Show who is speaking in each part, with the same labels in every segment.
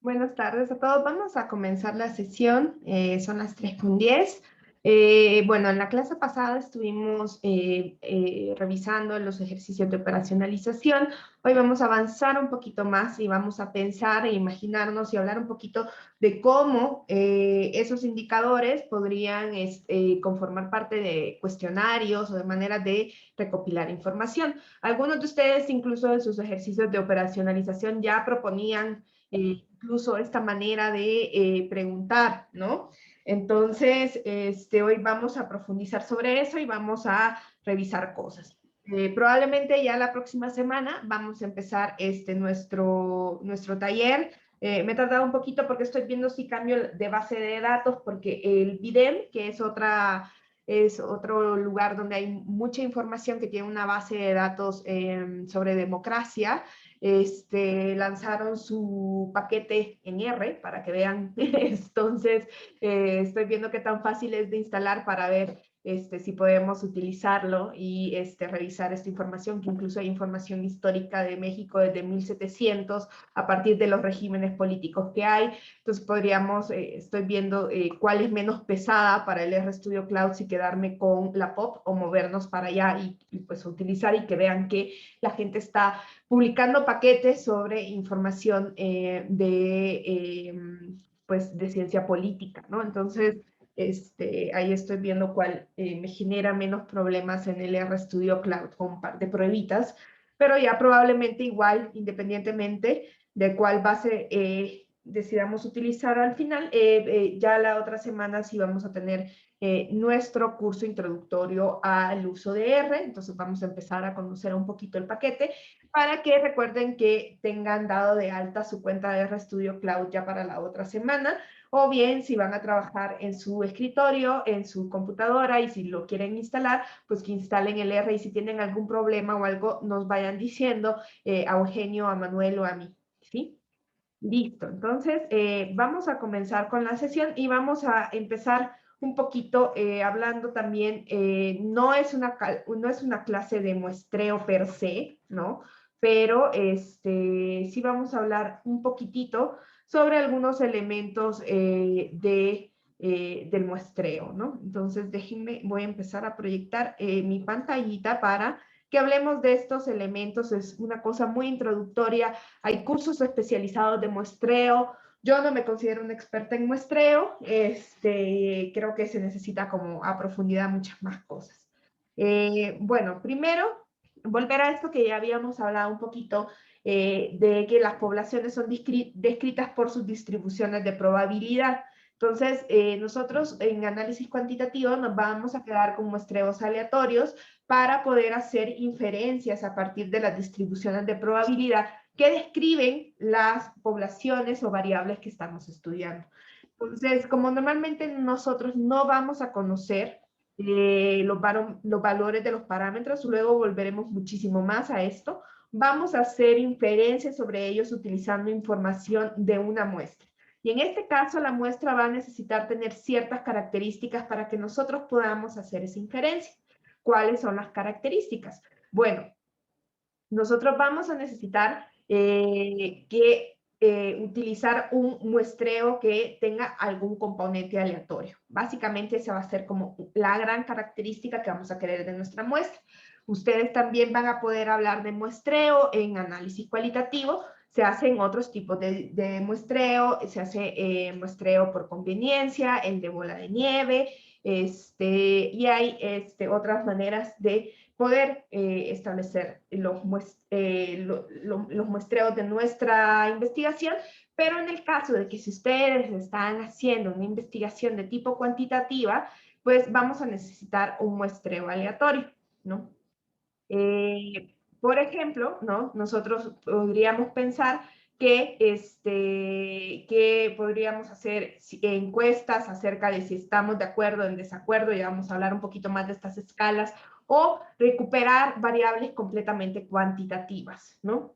Speaker 1: Buenas tardes a todos. Vamos a comenzar la sesión. Son las 3:10. Bueno, en la clase pasada estuvimos revisando los ejercicios de operacionalización. Hoy vamos a avanzar un poquito más y vamos a pensar e imaginarnos y hablar un poquito de cómo esos indicadores podrían conformar parte de cuestionarios o de maneras de recopilar información. Algunos de ustedes, incluso en sus ejercicios de operacionalización, ya proponían incluso esta manera de preguntar, ¿no? Entonces, hoy vamos a profundizar sobre eso y vamos a revisar cosas. Probablemente ya la próxima semana vamos a empezar nuestro taller. Me he tardado un poquito porque estoy viendo si cambio de base de datos, porque el BIDEM, que es otro lugar donde hay mucha información que tiene una base de datos sobre democracia, lanzaron su paquete en R para que vean. Entonces, estoy viendo qué tan fácil es de instalar para ver si podemos utilizarlo y revisar esta información, que incluso hay información histórica de México desde 1700 a partir de los regímenes políticos que hay. Entonces podríamos, estoy viendo cuál es menos pesada para el RStudio Cloud, si quedarme con la POP o movernos para allá y pues utilizar, y que vean que la gente está publicando paquetes sobre información pues de ciencia política, ¿no? Entonces, ahí estoy viendo cuál me genera menos problemas en el RStudio Cloud con un par de pruebitas, pero ya probablemente igual, independientemente de cuál base decidamos utilizar al final, ya la otra semana sí vamos a tener nuestro curso introductorio al uso de R. Entonces vamos a empezar a conocer un poquito el paquete, para que recuerden que tengan dado de alta su cuenta de RStudio Cloud ya para la otra semana, o bien si van a trabajar en su escritorio, en su computadora, y si lo quieren instalar, pues que instalen el R, y si tienen algún problema o algo, nos vayan diciendo a Eugenio, a Manuel o a mí, ¿sí? Listo, entonces vamos a comenzar con la sesión y vamos a empezar un poquito hablando también. No es una clase de muestreo per se, ¿no? Pero sí vamos a hablar un poquitito sobre algunos elementos del muestreo, ¿no? Entonces déjenme, voy a empezar a proyectar mi pantallita para que hablemos de estos elementos. Es una cosa muy introductoria. Hay cursos especializados de muestreo. Yo no me considero una experta en muestreo. Creo que se necesita como a profundidad muchas más cosas. Bueno, primero, volver a esto que ya habíamos hablado un poquito, de que las poblaciones son descritas por sus distribuciones de probabilidad. Entonces, nosotros en análisis cuantitativo nos vamos a quedar con muestreos aleatorios para poder hacer inferencias a partir de las distribuciones de probabilidad que describen las poblaciones o variables que estamos estudiando. Entonces, como normalmente nosotros no vamos a conocer los valores de los parámetros, luego volveremos muchísimo más a esto, vamos a hacer inferencias sobre ellos utilizando información de una muestra. Y en este caso, la muestra va a necesitar tener ciertas características para que nosotros podamos hacer esa inferencia. ¿Cuáles son las características? Bueno, nosotros vamos a necesitar utilizar un muestreo que tenga algún componente aleatorio. Básicamente esa va a ser como la gran característica que vamos a querer de nuestra muestra. Ustedes también van a poder hablar de muestreo en análisis cualitativo. Se hacen otros tipos de muestreo. Se hace muestreo por conveniencia, el de bola de nieve, y hay otras maneras de poder establecer los muestreos de nuestra investigación. Pero en el caso de que si ustedes están haciendo una investigación de tipo cuantitativa, pues vamos a necesitar un muestreo aleatorio, ¿no? Por ejemplo, ¿no? Nosotros podríamos pensar que podríamos hacer encuestas acerca de si estamos de acuerdo o en desacuerdo. Ya vamos a hablar un poquito más de estas escalas, o recuperar variables completamente cuantitativas, ¿no?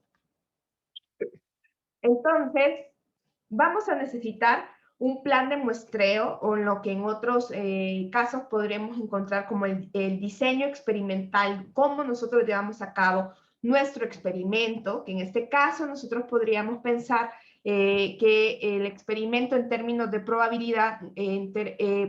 Speaker 1: Entonces, vamos a necesitar un plan de muestreo, o lo que en otros casos podremos encontrar como el diseño experimental, cómo nosotros llevamos a cabo nuestro experimento, que en este caso nosotros podríamos pensar que el experimento en términos de probabilidad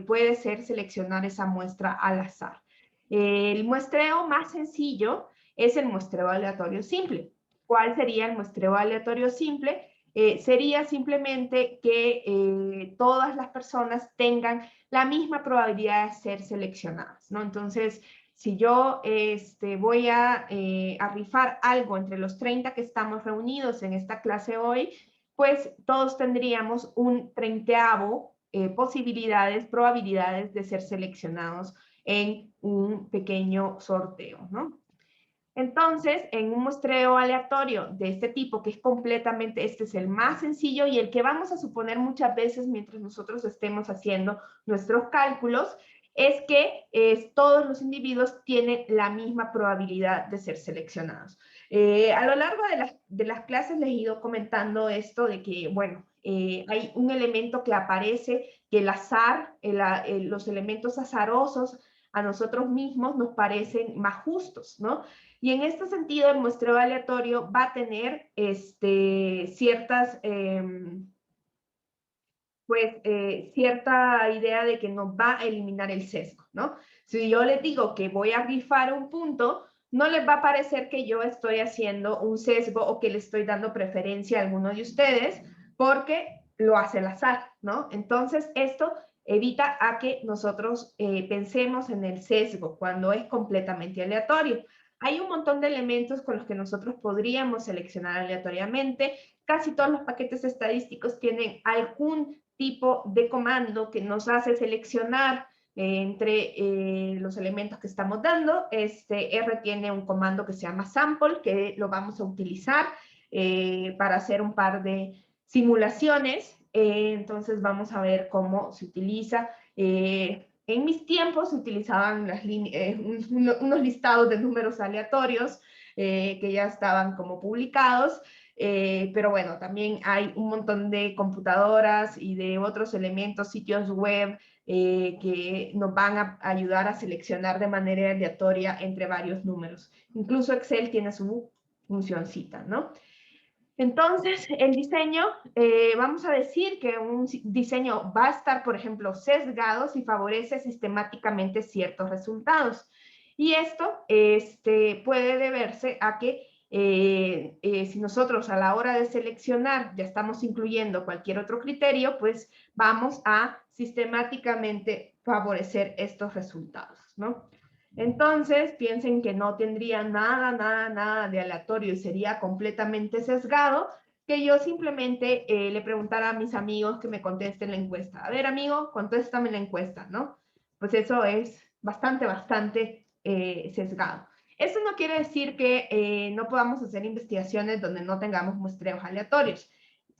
Speaker 1: puede ser seleccionar esa muestra al azar. El muestreo más sencillo es el muestreo aleatorio simple. ¿Cuál sería el muestreo aleatorio simple? Sería simplemente que todas las personas tengan la misma probabilidad de ser seleccionadas, ¿no? Entonces, si yo voy a rifar algo entre los 30 que estamos reunidos en esta clase hoy, pues todos tendríamos un 30avo probabilidades de ser seleccionados en un pequeño sorteo, ¿no? Entonces, en un muestreo aleatorio de este tipo, que es completamente, este es el más sencillo y el que vamos a suponer muchas veces mientras nosotros estemos haciendo nuestros cálculos, es que todos los individuos tienen la misma probabilidad de ser seleccionados. A lo largo de las clases les he ido comentando esto de que, bueno, hay un elemento que aparece, que el azar, los elementos azarosos a nosotros mismos nos parecen más justos, ¿no? Y en este sentido, el muestreo aleatorio va a tener cierta idea de que nos va a eliminar el sesgo, ¿no? Si yo les digo que voy a rifar un punto, no les va a parecer que yo estoy haciendo un sesgo o que le estoy dando preferencia a alguno de ustedes, porque lo hace el azar, ¿no? Entonces, esto evita a que nosotros pensemos en el sesgo cuando es completamente aleatorio. Hay un montón de elementos con los que nosotros podríamos seleccionar aleatoriamente. Casi todos los paquetes estadísticos tienen algún tipo de comando que nos hace seleccionar entre los elementos que estamos dando. R tiene un comando que se llama sample, que lo vamos a utilizar para hacer un par de simulaciones. Entonces vamos a ver cómo se utiliza. En mis tiempos se utilizaban unos listados de números aleatorios que ya estaban como publicados. Pero bueno, también hay un montón de computadoras y de otros elementos, sitios web, que nos van a ayudar a seleccionar de manera aleatoria entre varios números. Incluso Excel tiene su funcioncita, ¿no? Entonces, el diseño, vamos a decir que un diseño va a estar, por ejemplo, sesgado si favorece sistemáticamente ciertos resultados. Y esto puede deberse a que si nosotros a la hora de seleccionar ya estamos incluyendo cualquier otro criterio, pues vamos a sistemáticamente favorecer estos resultados, ¿no? Entonces, piensen que no tendría nada de aleatorio y sería completamente sesgado, que yo simplemente le preguntara a mis amigos que me contesten la encuesta. A ver, amigo, contéstame la encuesta, ¿no? Pues eso es bastante sesgado. Eso no quiere decir que no podamos hacer investigaciones donde no tengamos muestreos aleatorios.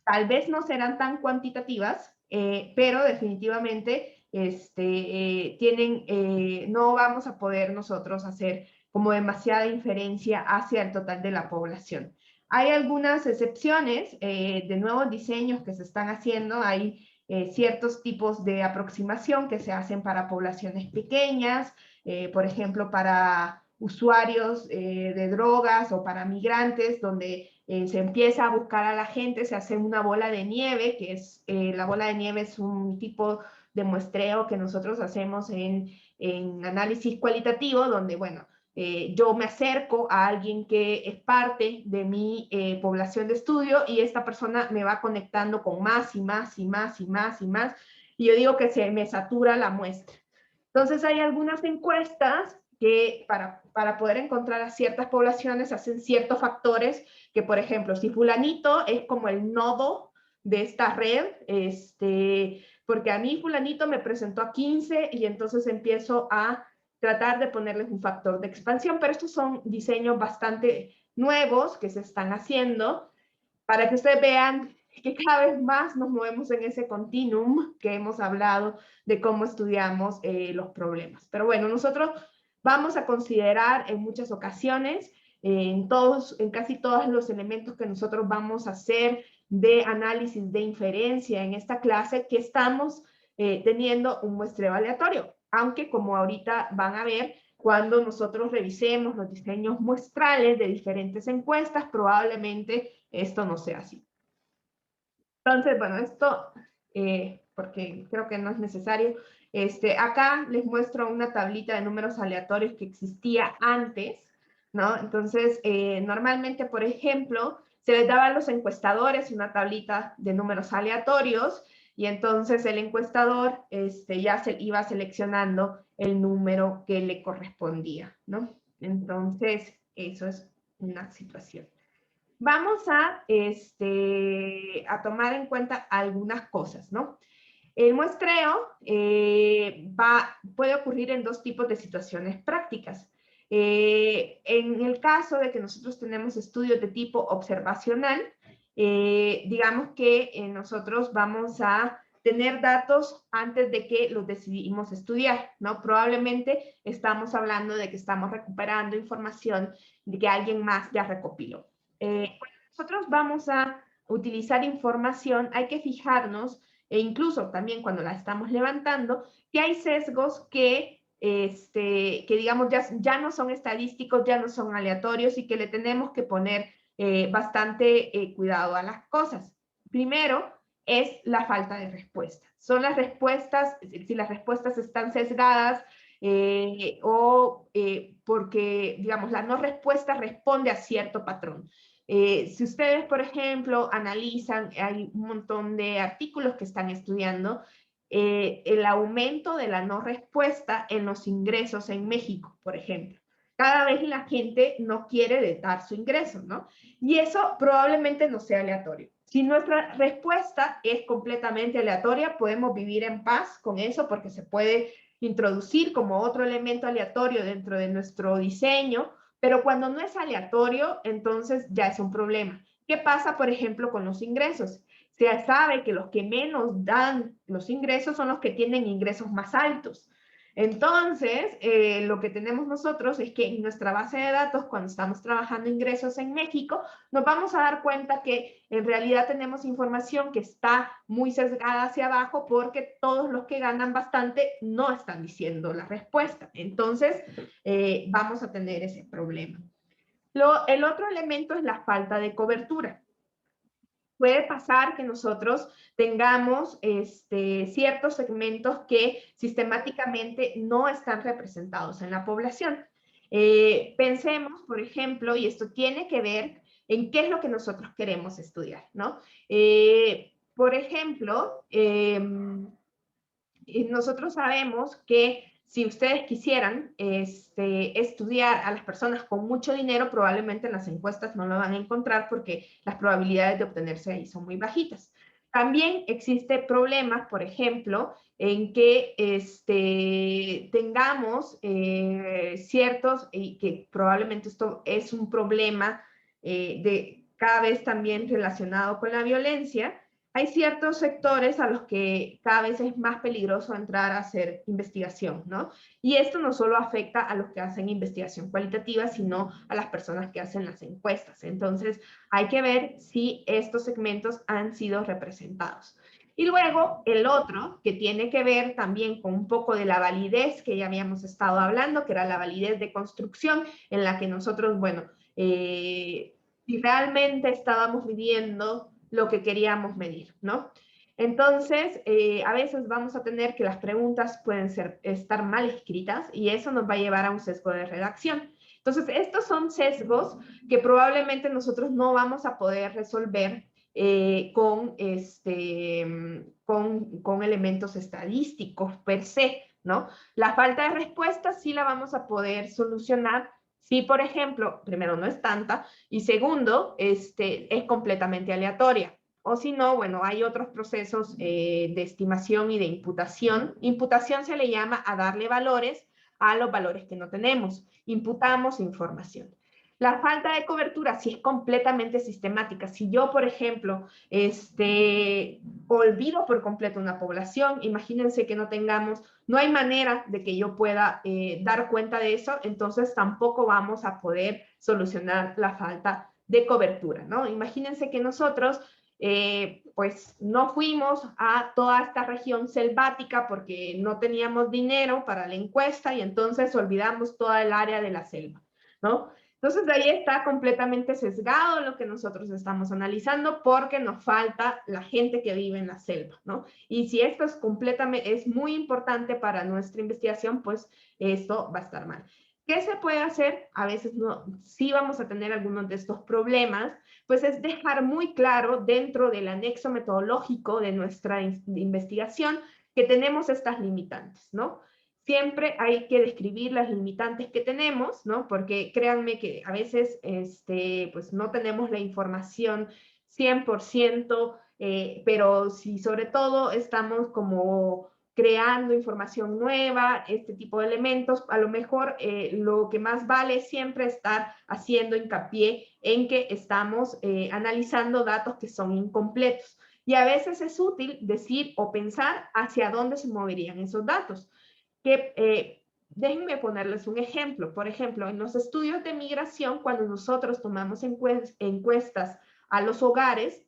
Speaker 1: Tal vez no serán tan cuantitativas, pero definitivamente no vamos a poder nosotros hacer como demasiada inferencia hacia el total de la población. Hay algunas excepciones de nuevos diseños que se están haciendo, hay ciertos tipos de aproximación que se hacen para poblaciones pequeñas, por ejemplo, para usuarios de drogas o para migrantes, donde se empieza a buscar a la gente, se hace una bola de nieve, que es, la bola de nieve es un tipo de muestreo que nosotros hacemos en análisis cualitativo, donde, bueno, yo me acerco a alguien que es parte de mi población de estudio y esta persona me va conectando con más y más y más y más y más, y yo digo que se me satura la muestra. Entonces hay algunas encuestas que para poder encontrar a ciertas poblaciones hacen ciertos factores que, por ejemplo, si fulanito es como el nodo de esta red, porque a mí fulanito me presentó a 15 y entonces empiezo a tratar de ponerles un factor de expansión, pero estos son diseños bastante nuevos que se están haciendo para que ustedes vean que cada vez más nos movemos en ese continuum que hemos hablado de cómo estudiamos los problemas. Pero bueno, nosotros vamos a considerar en muchas ocasiones, en casi todos los elementos que nosotros vamos a hacer de análisis de inferencia en esta clase, que estamos teniendo un muestreo aleatorio, aunque como ahorita van a ver, cuando nosotros revisemos los diseños muestrales de diferentes encuestas, probablemente esto no sea así. Entonces, bueno, esto, porque creo que no es necesario, acá les muestro una tablita de números aleatorios que existía antes, ¿no? Entonces, normalmente, por ejemplo, se les daba a los encuestadores una tablita de números aleatorios y entonces el encuestador ya se iba seleccionando el número que le correspondía, ¿no? Entonces, eso es una situación. Vamos a tomar en cuenta algunas cosas, ¿no? El muestreo puede ocurrir en dos tipos de situaciones prácticas. En el caso de que nosotros tenemos estudios de tipo observacional, digamos que nosotros vamos a tener datos antes de que los decidimos estudiar, ¿no? Probablemente estamos hablando de que estamos recuperando información de que alguien más ya recopiló. Cuando nosotros vamos a utilizar información, hay que fijarnos, e incluso también cuando la estamos levantando, que hay sesgos que digamos ya no son estadísticos, ya no son aleatorios y que le tenemos que poner bastante cuidado a las cosas. Primero es la falta de respuesta. Son las respuestas, si las respuestas están sesgadas, porque, digamos, la no respuesta responde a cierto patrón. Si ustedes, por ejemplo, analizan, hay un montón de artículos que están estudiando el aumento de la no respuesta en los ingresos en México, por ejemplo. Cada vez la gente no quiere dar su ingreso, ¿no? Y eso probablemente no sea aleatorio. Si nuestra respuesta es completamente aleatoria, podemos vivir en paz con eso porque se puede introducir como otro elemento aleatorio dentro de nuestro diseño, pero cuando no es aleatorio, entonces ya es un problema. ¿Qué pasa, por ejemplo, con los ingresos? Se sabe que los que menos dan los ingresos son los que tienen ingresos más altos. Entonces, lo que tenemos nosotros es que en nuestra base de datos, cuando estamos trabajando ingresos en México, nos vamos a dar cuenta que en realidad tenemos información que está muy sesgada hacia abajo porque todos los que ganan bastante no están diciendo la respuesta. Entonces, vamos a tener ese problema. El otro elemento es la falta de cobertura. Puede pasar que nosotros tengamos ciertos segmentos que sistemáticamente no están representados en la población. Pensemos, por ejemplo, y esto tiene que ver en qué es lo que nosotros queremos estudiar, ¿no? Por ejemplo, nosotros sabemos que si ustedes quisieran estudiar a las personas con mucho dinero, probablemente en las encuestas no lo van a encontrar porque las probabilidades de obtenerse ahí son muy bajitas. También existe problemas, por ejemplo, en que tengamos ciertos, y que probablemente esto es un problema de cada vez también relacionado con la violencia. Hay ciertos sectores a los que cada vez es más peligroso entrar a hacer investigación, ¿no? Y esto no solo afecta a los que hacen investigación cualitativa, sino a las personas que hacen las encuestas. Entonces, hay que ver si estos segmentos han sido representados. Y luego, el otro, que tiene que ver también con un poco de la validez que ya habíamos estado hablando, que era la validez de construcción, en la que nosotros, bueno, si realmente estábamos midiendo lo que queríamos medir, ¿no? Entonces, a veces vamos a tener que las preguntas pueden estar mal escritas y eso nos va a llevar a un sesgo de redacción. Entonces, estos son sesgos que probablemente nosotros no vamos a poder resolver con elementos estadísticos per se, ¿no? La falta de respuesta sí la vamos a poder solucionar si, por ejemplo, primero no es tanta y segundo, es completamente aleatoria. O si no, bueno, hay otros procesos de estimación y de imputación. Imputación se le llama a darle valores a los valores que no tenemos. Imputamos información. La falta de cobertura sí es completamente sistemática. Si yo, por ejemplo, olvido por completo una población, imagínense que no hay manera de que yo pueda dar cuenta de eso, entonces tampoco vamos a poder solucionar la falta de cobertura, ¿no? Imagínense que nosotros pues no fuimos a toda esta región selvática porque no teníamos dinero para la encuesta y entonces olvidamos toda el área de la selva, ¿no? Entonces, ahí está completamente sesgado lo que nosotros estamos analizando porque nos falta la gente que vive en la selva, ¿no? Y si esto es muy importante para nuestra investigación, pues esto va a estar mal. ¿Qué se puede hacer? A veces no, sí vamos a tener algunos de estos problemas, pues es dejar muy claro dentro del anexo metodológico de nuestra investigación que tenemos estas limitantes, ¿no? Siempre hay que describir las limitantes que tenemos, ¿no? Porque créanme que a veces pues no tenemos la información 100%, pero si sobre todo estamos como creando información nueva, este tipo de elementos, a lo mejor lo que más vale es siempre estar haciendo hincapié en que estamos analizando datos que son incompletos. Y a veces es útil decir o pensar hacia dónde se moverían esos datos que déjenme ponerles un ejemplo. Por ejemplo, en los estudios de migración, cuando nosotros tomamos encuestas a los hogares,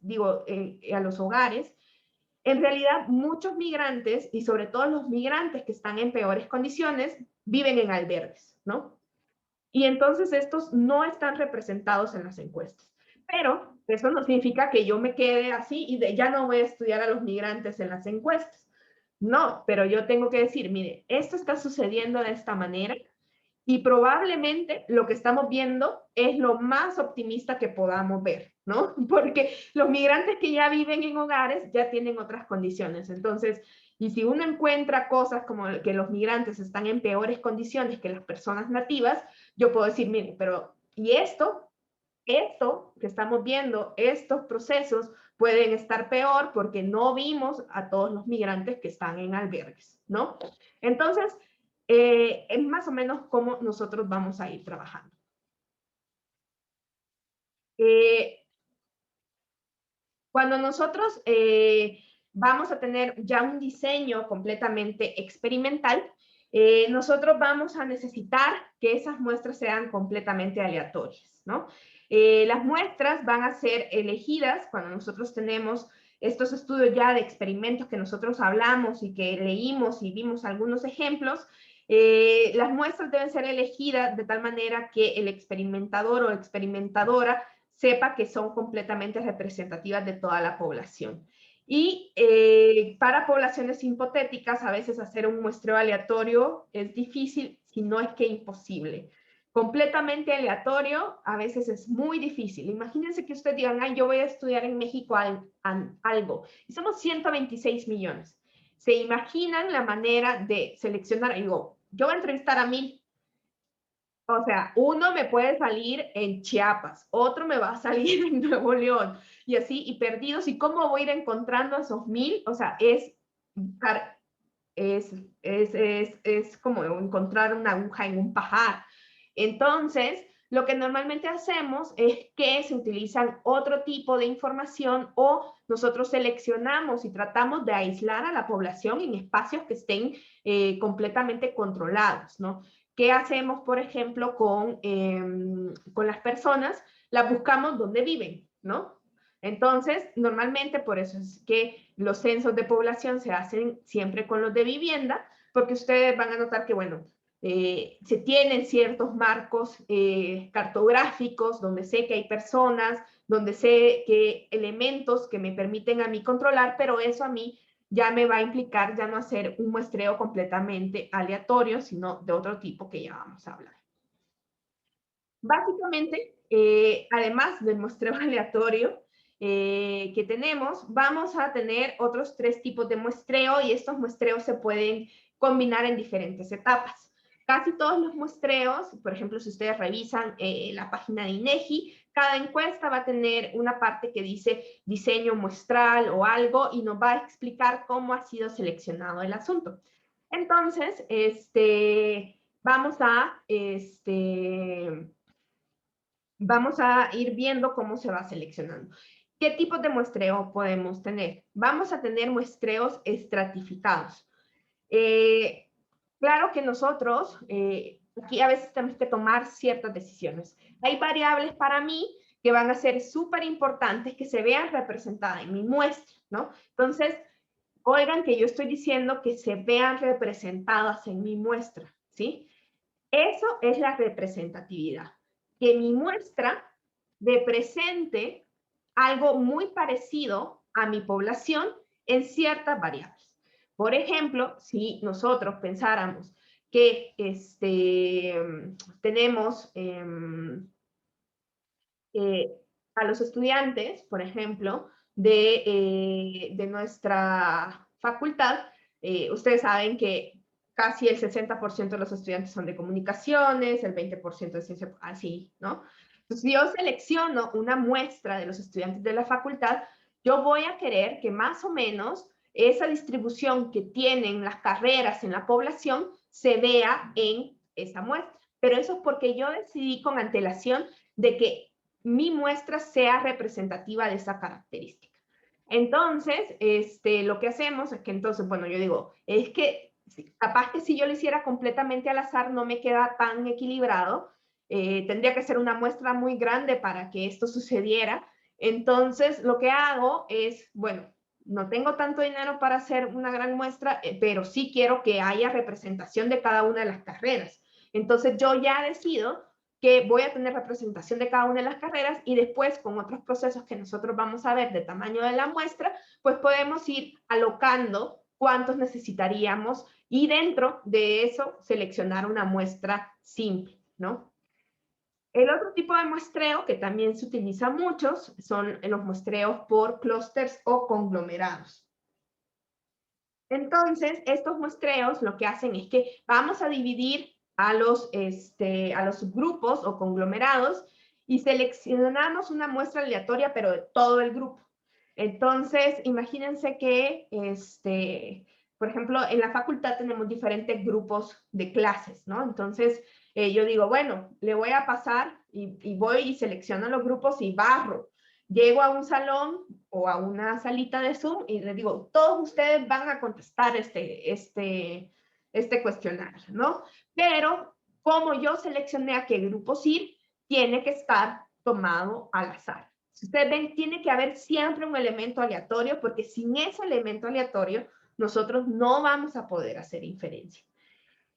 Speaker 1: a los hogares, en realidad muchos migrantes, y sobre todo los migrantes que están en peores condiciones, viven en albergues, ¿no? Y entonces estos no están representados en las encuestas. Pero eso no significa que yo me quede así y ya no voy a estudiar a los migrantes en las encuestas. No, pero yo tengo que decir, mire, esto está sucediendo de esta manera y probablemente lo que estamos viendo es lo más optimista que podamos ver, ¿no? Porque los migrantes que ya viven en hogares ya tienen otras condiciones. Entonces, y si uno encuentra cosas como que los migrantes están en peores condiciones que las personas nativas, yo puedo decir, mire, pero ¿y esto que estamos viendo, estos procesos pueden estar peor porque no vimos a todos los migrantes que están en albergues, ¿no? Entonces, es más o menos cómo nosotros vamos a ir trabajando. Eh, Cuando nosotros vamos a tener ya un diseño completamente experimental, nosotros vamos a necesitar que esas muestras sean completamente aleatorias, ¿no? Las muestras van a ser elegidas cuando nosotros tenemos estos estudios ya de experimentos que nosotros hablamos y que leímos y vimos algunos ejemplos. Las muestras deben ser elegidas de tal manera que el experimentador o experimentadora sepa que son completamente representativas de toda la población. Y para poblaciones hipotéticas, a veces hacer un muestreo aleatorio es difícil, si no es que imposible. Completamente aleatorio, a veces es muy difícil. Imagínense que ustedes digan, ay, yo voy a estudiar en México algo, y somos 126 millones. ¿Se imaginan la manera de seleccionar? Digo, yo voy a entrevistar a 1000. O sea, uno me puede salir en Chiapas, otro me va a salir en Nuevo León, y así, y perdidos. ¿Y cómo voy a ir encontrando a esos 1000? O sea, es, es como encontrar una aguja en un pajar. Entonces, lo que normalmente hacemos es que se utilizan otro tipo de información o nosotros seleccionamos y tratamos de aislar a la población en espacios que estén completamente controlados, ¿no? ¿Qué hacemos, por ejemplo, con las personas? Las buscamos donde viven, ¿no? Entonces, normalmente por eso es que los censos de población se hacen siempre con los de vivienda, porque ustedes van a notar que, bueno, se tienen ciertos marcos cartográficos donde sé que hay personas, donde sé que elementos que me permiten a mí controlar, pero eso a mí ya me va a implicar ya no hacer un muestreo completamente aleatorio, sino de otro tipo que ya vamos a hablar. Básicamente, además del muestreo aleatorio que tenemos, vamos a tener otros 3 tipos de muestreo y estos muestreos se pueden combinar en diferentes etapas. Casi todos los muestreos, por ejemplo, si ustedes revisan la página de INEGI, cada encuesta va a tener una parte que dice diseño muestral o algo y nos va a explicar cómo ha sido seleccionado el asunto. Entonces, vamos a ir viendo cómo se va seleccionando. ¿Qué tipos de muestreo podemos tener? Vamos a tener muestreos estratificados. Claro que nosotros, aquí a veces tenemos que tomar ciertas decisiones. Hay variables para mí que van a ser súper importantes que se vean representadas en mi muestra, ¿no? Entonces, oigan que yo estoy diciendo que se vean representadas en mi muestra, ¿sí? Eso es la representatividad. que mi muestra represente algo muy parecido a mi población en ciertas variables. Por ejemplo, si nosotros pensáramos que tenemos a los estudiantes, por ejemplo, de nuestra facultad, ustedes saben que casi el 60% de los estudiantes son de comunicaciones, el 20% de ciencia, así, ¿no? Entonces, si yo selecciono una muestra de los estudiantes de la facultad, yo voy a querer que más o menos esa distribución que tienen las carreras en la población se vea en esa muestra. Pero eso es porque yo decidí con antelación de que mi muestra sea representativa de esa característica. Entonces, lo que hacemos es que entonces, bueno, yo digo, es que capaz que si yo lo hiciera completamente al azar no me queda tan equilibrado, tendría que ser una muestra muy grande para que esto sucediera. Entonces, lo que hago es, bueno, no tengo tanto dinero para hacer una gran muestra, pero sí quiero que haya representación de cada una de las carreras. Entonces, yo ya decido que voy a tener representación de cada una de las carreras y después con otros procesos que nosotros vamos a ver de tamaño de la muestra, pues podemos ir alocando cuántos necesitaríamos y dentro de eso seleccionar una muestra simple, ¿no? El otro tipo de muestreo que también se utiliza muchos son los muestreos por clústeres o conglomerados. Entonces, estos muestreos lo que hacen es que vamos a dividir a los grupos o conglomerados y seleccionamos una muestra aleatoria, pero de todo el grupo. Entonces, imagínense que, por ejemplo, en la facultad tenemos diferentes grupos de clases, ¿no? Entonces, yo digo, bueno, le voy a pasar y voy y selecciono los grupos y barro. Llego a un salón o a una salita de Zoom y les digo, todos ustedes van a contestar este cuestionario, ¿no? Pero como yo seleccioné a qué grupos ir, tiene que estar tomado al azar. Si ustedes ven, tiene que haber siempre un elemento aleatorio, porque sin ese elemento aleatorio, nosotros no vamos a poder hacer inferencia.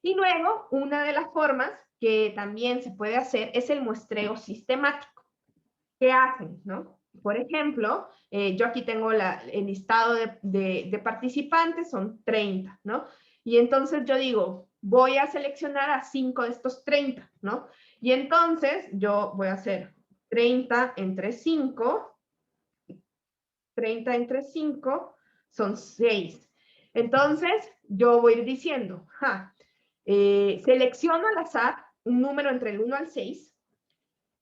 Speaker 1: Y luego, una de las formas que también se puede hacer es el muestreo sistemático. ¿Qué hacen? ¿No? Por ejemplo, yo aquí tengo el listado de participantes, son 30, ¿no? Y entonces yo digo, voy a seleccionar a 5 de estos 30, ¿no? Y entonces yo voy a hacer 30 entre 5, 30 entre 5 son 6. Entonces yo voy a ir diciendo, selecciono al azar un número entre el 1 al 6,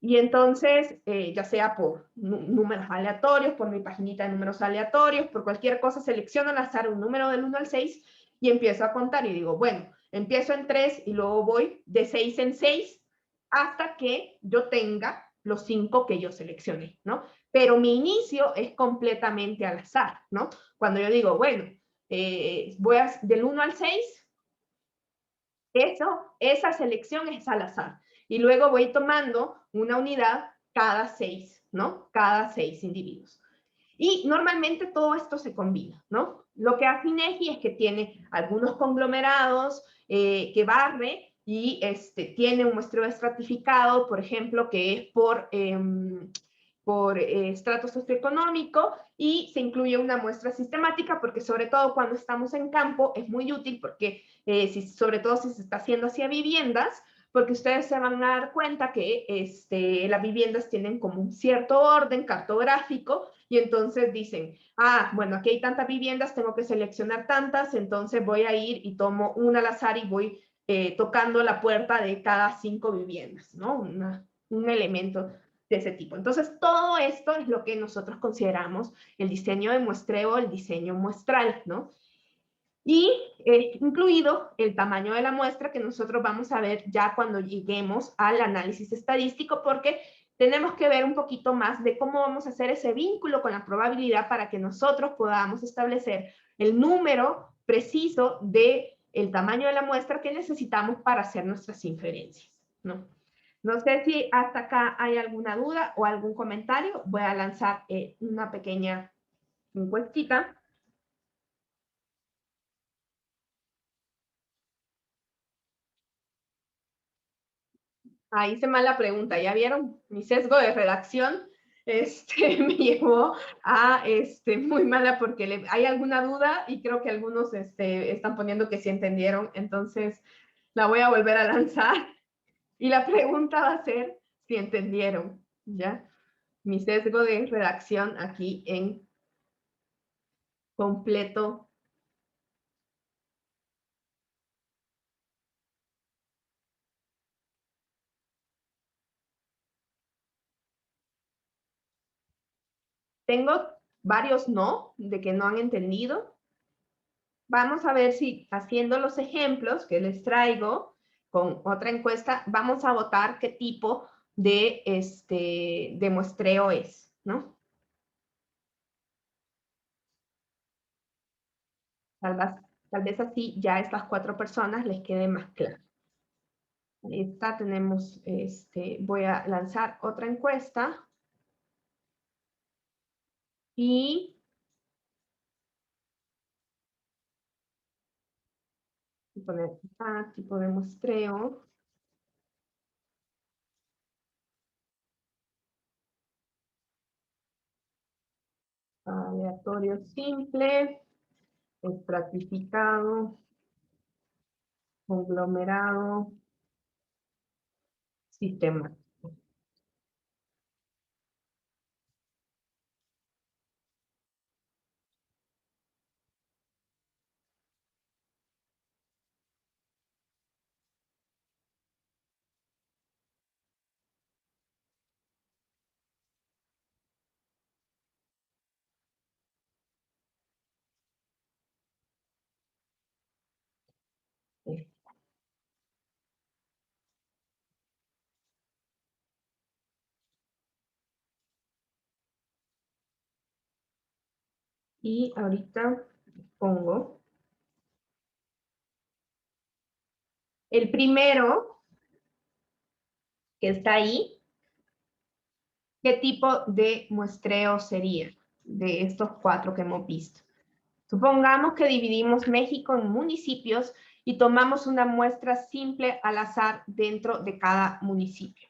Speaker 1: y entonces, ya sea por números aleatorios, por mi paginita de números aleatorios, por cualquier cosa, selecciono al azar un número del 1 al 6 y empiezo a contar y digo, bueno, empiezo en 3 y luego voy de 6 en 6 hasta que yo tenga los 5 que yo seleccioné, ¿no? Pero mi inicio es completamente al azar, ¿no? Cuando yo digo, bueno, voy del 1 al 6, esa selección es al azar. Y luego voy tomando una unidad cada 6, ¿no? Cada 6 individuos. Y normalmente todo esto se combina, ¿no? Lo que hace INEGI es que tiene algunos conglomerados que barre y tiene un muestreo estratificado, por ejemplo, que es por estrato socioeconómico y se incluye una muestra sistemática porque sobre todo cuando estamos en campo es muy útil porque sobre todo si se está haciendo hacia viviendas, porque ustedes se van a dar cuenta que las viviendas tienen como un cierto orden cartográfico y entonces dicen, bueno, aquí hay tantas viviendas, tengo que seleccionar tantas, entonces voy a ir y tomo una al azar y voy tocando la puerta de cada 5 viviendas, ¿no? Un elemento de ese tipo. Entonces, todo esto es lo que nosotros consideramos el diseño de muestreo, el diseño muestral, ¿no? Y incluido el tamaño de la muestra que nosotros vamos a ver ya cuando lleguemos al análisis estadístico, porque tenemos que ver un poquito más de cómo vamos a hacer ese vínculo con la probabilidad para que nosotros podamos establecer el número preciso de el tamaño de la muestra que necesitamos para hacer nuestras inferencias, ¿no? No sé si hasta acá hay alguna duda o algún comentario. Voy a lanzar una pequeña encuestita. Ahí hice mal la pregunta, ¿ya vieron? Mi sesgo de redacción me llevó a muy mala porque hay alguna duda y creo que algunos están poniendo que sí entendieron, entonces la voy a volver a lanzar y la pregunta va a ser si entendieron, ¿ya? Mi sesgo de redacción aquí en completo. Tengo varios no, de que no han entendido. Vamos a ver si haciendo los ejemplos que les traigo con otra encuesta, vamos a votar qué tipo de muestreo es, ¿no? Tal vez, tal vez así ya a estas cuatro personas les quede más claro. Esta tenemos, voy a lanzar otra encuesta y poner tipo de muestreo, aleatorio simple, estratificado, conglomerado, sistema. Y ahorita pongo el primero que está ahí, ¿qué tipo de muestreo sería de estos cuatro que hemos visto? Supongamos que dividimos México en municipios y tomamos una muestra simple al azar dentro de cada municipio.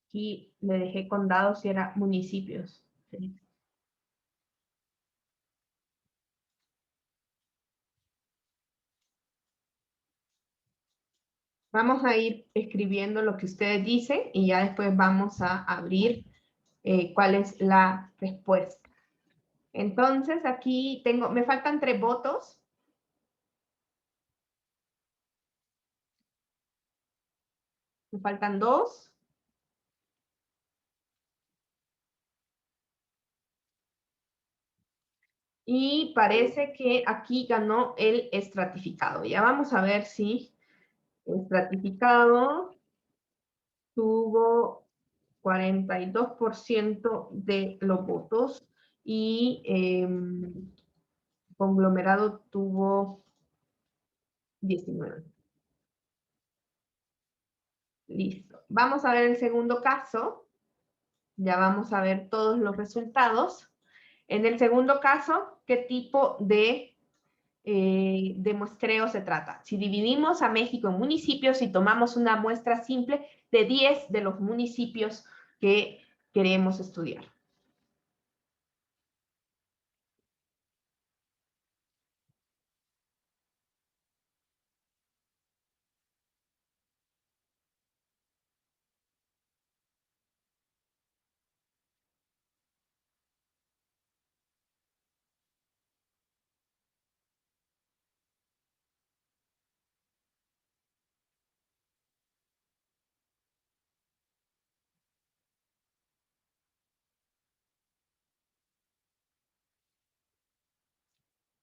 Speaker 1: Aquí le dejé condados si era municipios. Vamos a ir escribiendo lo que ustedes dicen y ya después vamos a abrir cuál es la respuesta. Entonces, aquí tengo, me faltan 3 votos. Me faltan 2. Y parece que aquí ganó el estratificado. Ya vamos a ver si el estratificado tuvo 42% de los votos y conglomerado tuvo 19. Listo. Vamos a ver el segundo caso. Ya vamos a ver todos los resultados. En el segundo caso, ¿qué tipo de muestreo se trata? Si dividimos a México en municipios y tomamos una muestra simple de 10 de los municipios que queremos estudiar.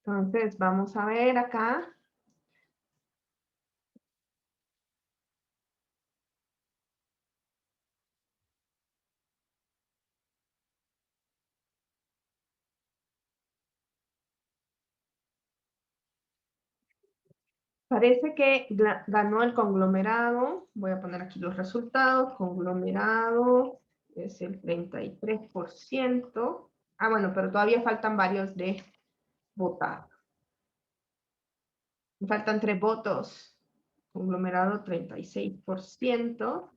Speaker 1: Entonces, vamos a ver acá. Parece que ganó el conglomerado. Voy a poner aquí los resultados. Conglomerado es el 33%. Ah, bueno, pero todavía faltan varios de votar. Faltan 3 votos. Conglomerado 36%.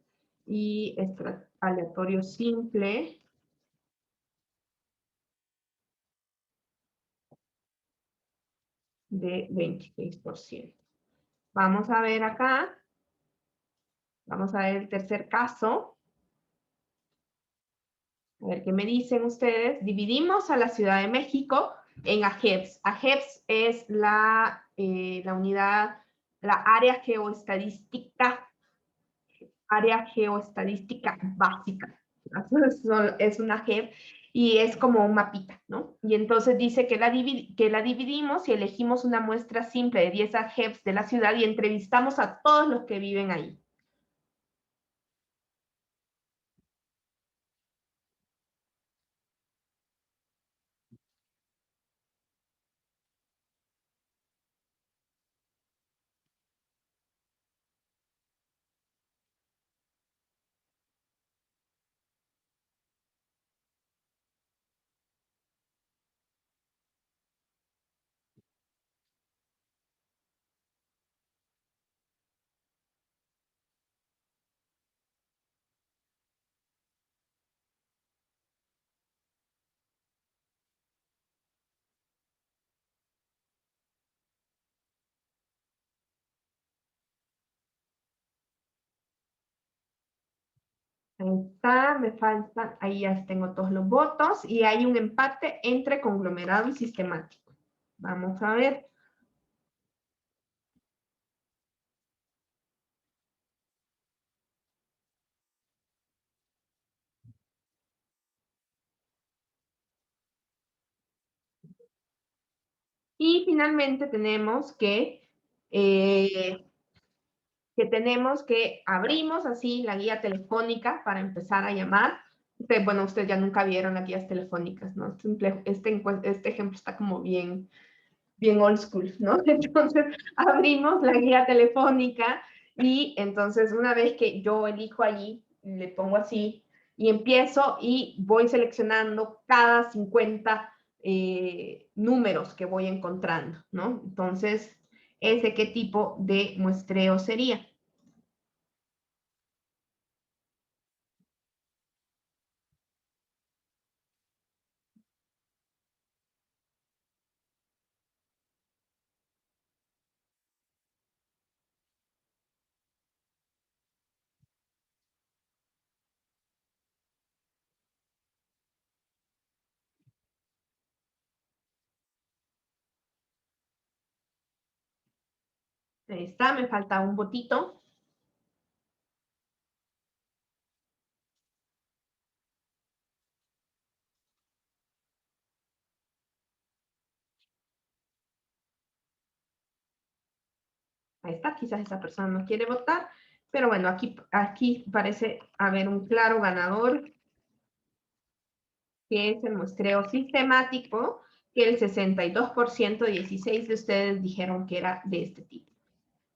Speaker 1: Y aleatorio simple de 26%. Vamos a ver acá. Vamos a ver el tercer caso. A ver qué me dicen ustedes. Dividimos a la Ciudad de México en AGEPS. AGEPS es la unidad, la área geoestadística básica. Es una AGEP y es como un mapita, ¿no? Y entonces dice que la dividimos y elegimos una muestra simple de 10 AGEPS de la ciudad y entrevistamos a todos los que viven ahí. Ahí está, me faltan, ahí ya tengo todos los votos y hay un empate entre conglomerado y sistemático. Vamos a ver. Y finalmente tenemos que abrimos así la guía telefónica para empezar a llamar. Bueno, ustedes ya nunca vieron las guías telefónicas, ¿no? Este ejemplo está como bien old school, ¿no? Entonces, abrimos la guía telefónica y entonces una vez que yo elijo allí, le pongo así y empiezo y voy seleccionando cada 50 números que voy encontrando, ¿no? Entonces, ¿ese qué tipo de muestreo sería? Ahí está, me falta un botito. Ahí está, quizás esa persona no quiere votar, pero bueno, aquí parece haber un claro ganador, que es el muestreo sistemático, que el 62%, 16 de ustedes dijeron que era de este tipo.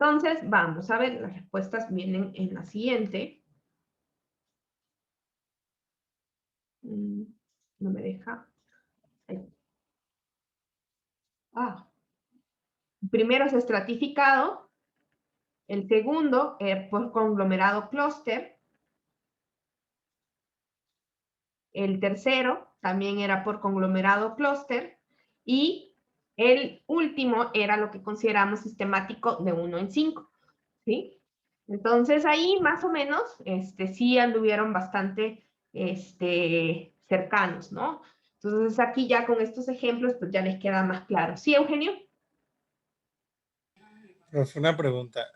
Speaker 1: Entonces, vamos a ver, las respuestas vienen en la siguiente. No me deja. Ahí. Ah, primero es estratificado, el segundo por conglomerado clúster, el tercero también era por conglomerado clúster y el último era lo que consideramos sistemático de 1 en 5, ¿sí? Entonces ahí más o menos sí anduvieron bastante cercanos, ¿no? Entonces aquí ya con estos ejemplos pues ya les queda más claro. ¿Sí, Eugenio?
Speaker 2: Profe, una pregunta.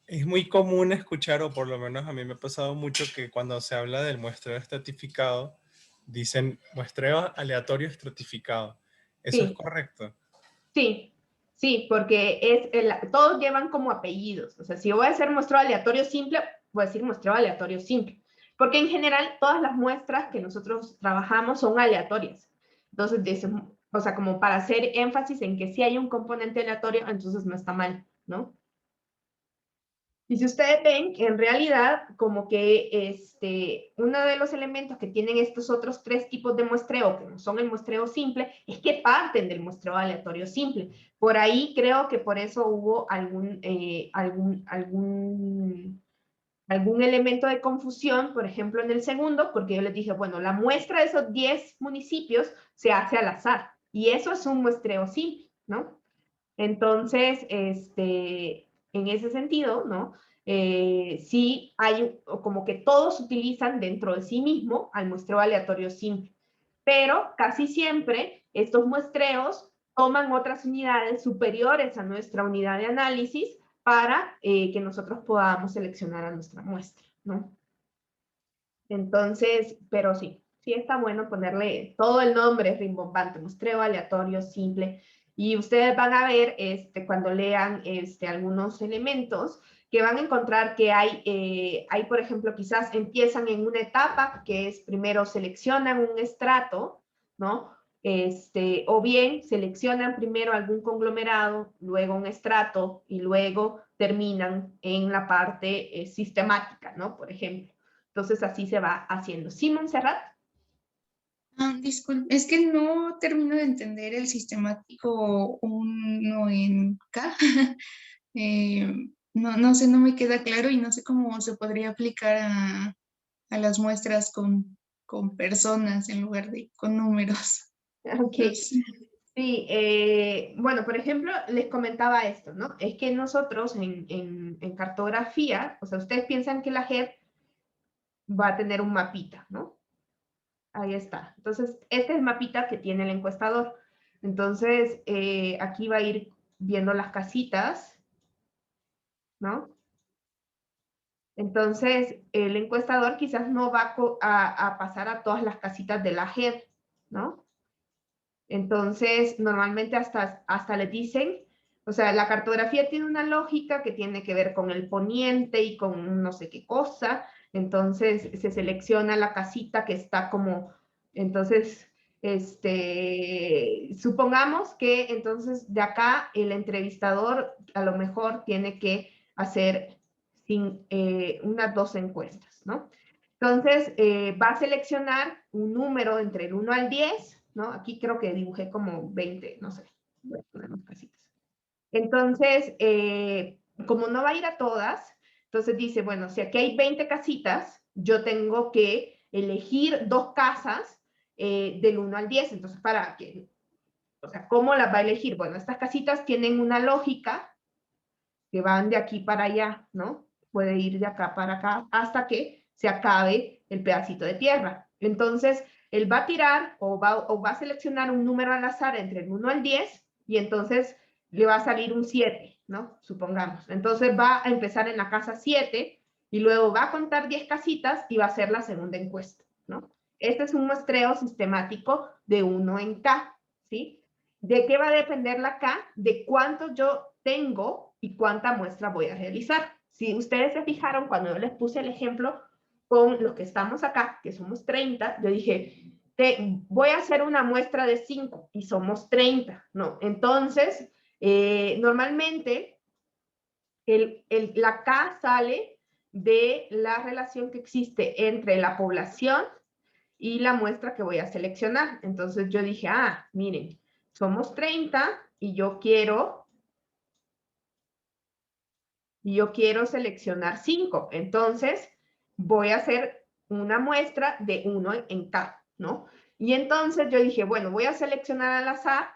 Speaker 2: Es muy común escuchar, o por lo menos a mí me ha pasado mucho, que cuando se habla del muestreo estratificado, dicen muestreo aleatorio estratificado. ¿Eso es
Speaker 1: Sí,
Speaker 2: correcto?
Speaker 1: sí, sí, porque todos llevan como apellidos. O sea, si yo voy a hacer muestreo aleatorio simple, voy a decir muestreo aleatorio simple. Porque en general todas las muestras que nosotros trabajamos son aleatorias. Entonces, o sea, como para hacer énfasis en que si hay un componente aleatorio, entonces no está mal, ¿no? Y si ustedes ven, en realidad, como que uno de los elementos que tienen estos otros tres tipos de muestreo, que no son el muestreo simple, es que parten del muestreo aleatorio simple. Por ahí creo que por eso hubo algún elemento de confusión, por ejemplo, en el segundo, porque yo les dije, bueno, la muestra de esos 10 municipios se hace al azar, y eso es un muestreo simple, ¿no? Entonces, en ese sentido, ¿no? Sí hay, como que todos utilizan dentro de sí mismo al muestreo aleatorio simple, pero casi siempre estos muestreos toman otras unidades superiores a nuestra unidad de análisis para que nosotros podamos seleccionar a nuestra muestra, ¿no? Entonces, pero sí, sí está bueno ponerle todo el nombre rimbombante, muestreo aleatorio simple, y ustedes van a ver cuando lean algunos elementos que van a encontrar que hay, por ejemplo, quizás empiezan en una etapa que es primero seleccionan un estrato, ¿no? O bien seleccionan primero algún conglomerado, luego un estrato y luego terminan en la parte sistemática, ¿no? Por ejemplo. Entonces así se va haciendo. ¿Sí, Montserrat?
Speaker 3: Disculpe, es que no termino de entender el sistemático 1 en K. No sé, no me queda claro y no sé cómo se podría aplicar a las muestras con personas en lugar de con números.
Speaker 1: Ok. Sí, bueno, por ejemplo, les comentaba esto, ¿no? Es que nosotros en cartografía, o sea, ustedes piensan que la JEP va a tener un mapita, ¿no? Ahí está. Entonces, este es el mapita que tiene el encuestador. Entonces, aquí va a ir viendo las casitas, ¿no? Entonces, el encuestador quizás no va a pasar a todas las casitas de la JEP, ¿no? Entonces, normalmente hasta le dicen, o sea, la cartografía tiene una lógica que tiene que ver con el poniente y con no sé qué cosa, entonces se selecciona la casita que está como, entonces, supongamos que entonces de acá el entrevistador a lo mejor tiene que hacer unas 2 encuestas, ¿no? Entonces, va a seleccionar un número entre el 1 al 10, ¿no? Aquí creo que dibujé como 20, no sé. Voy a poner unas casitas. Entonces, como no va a ir a todas, entonces dice, bueno, si aquí hay 20 casitas, yo tengo que elegir 2 casas del 1 al 10. Entonces, para que, o sea, ¿cómo las va a elegir? Bueno, estas casitas tienen una lógica que van de aquí para allá, ¿no? Puede ir de acá para acá hasta que se acabe el pedacito de tierra. Entonces, él va a tirar o va a seleccionar un número al azar entre el 1 al 10 y entonces le va a salir un 7, ¿no? Supongamos. Entonces va a empezar en la casa 7 y luego va a contar 10 casitas y va a hacer la segunda encuesta, ¿no? Este es un muestreo sistemático de 1 en K, ¿sí? ¿De qué va a depender la K? De cuánto yo tengo y cuánta muestra voy a realizar. Si ustedes se fijaron, cuando yo les puse el ejemplo con los que estamos acá, que somos 30, yo dije, voy a hacer una muestra de 5 y somos 30, ¿no? Entonces, normalmente la K sale de la relación que existe entre la población y la muestra que voy a seleccionar. Entonces yo dije, miren, somos 30 y yo quiero seleccionar 5. Entonces, voy a hacer una muestra de 1 en K, ¿no? Y entonces yo dije, bueno, voy a seleccionar al azar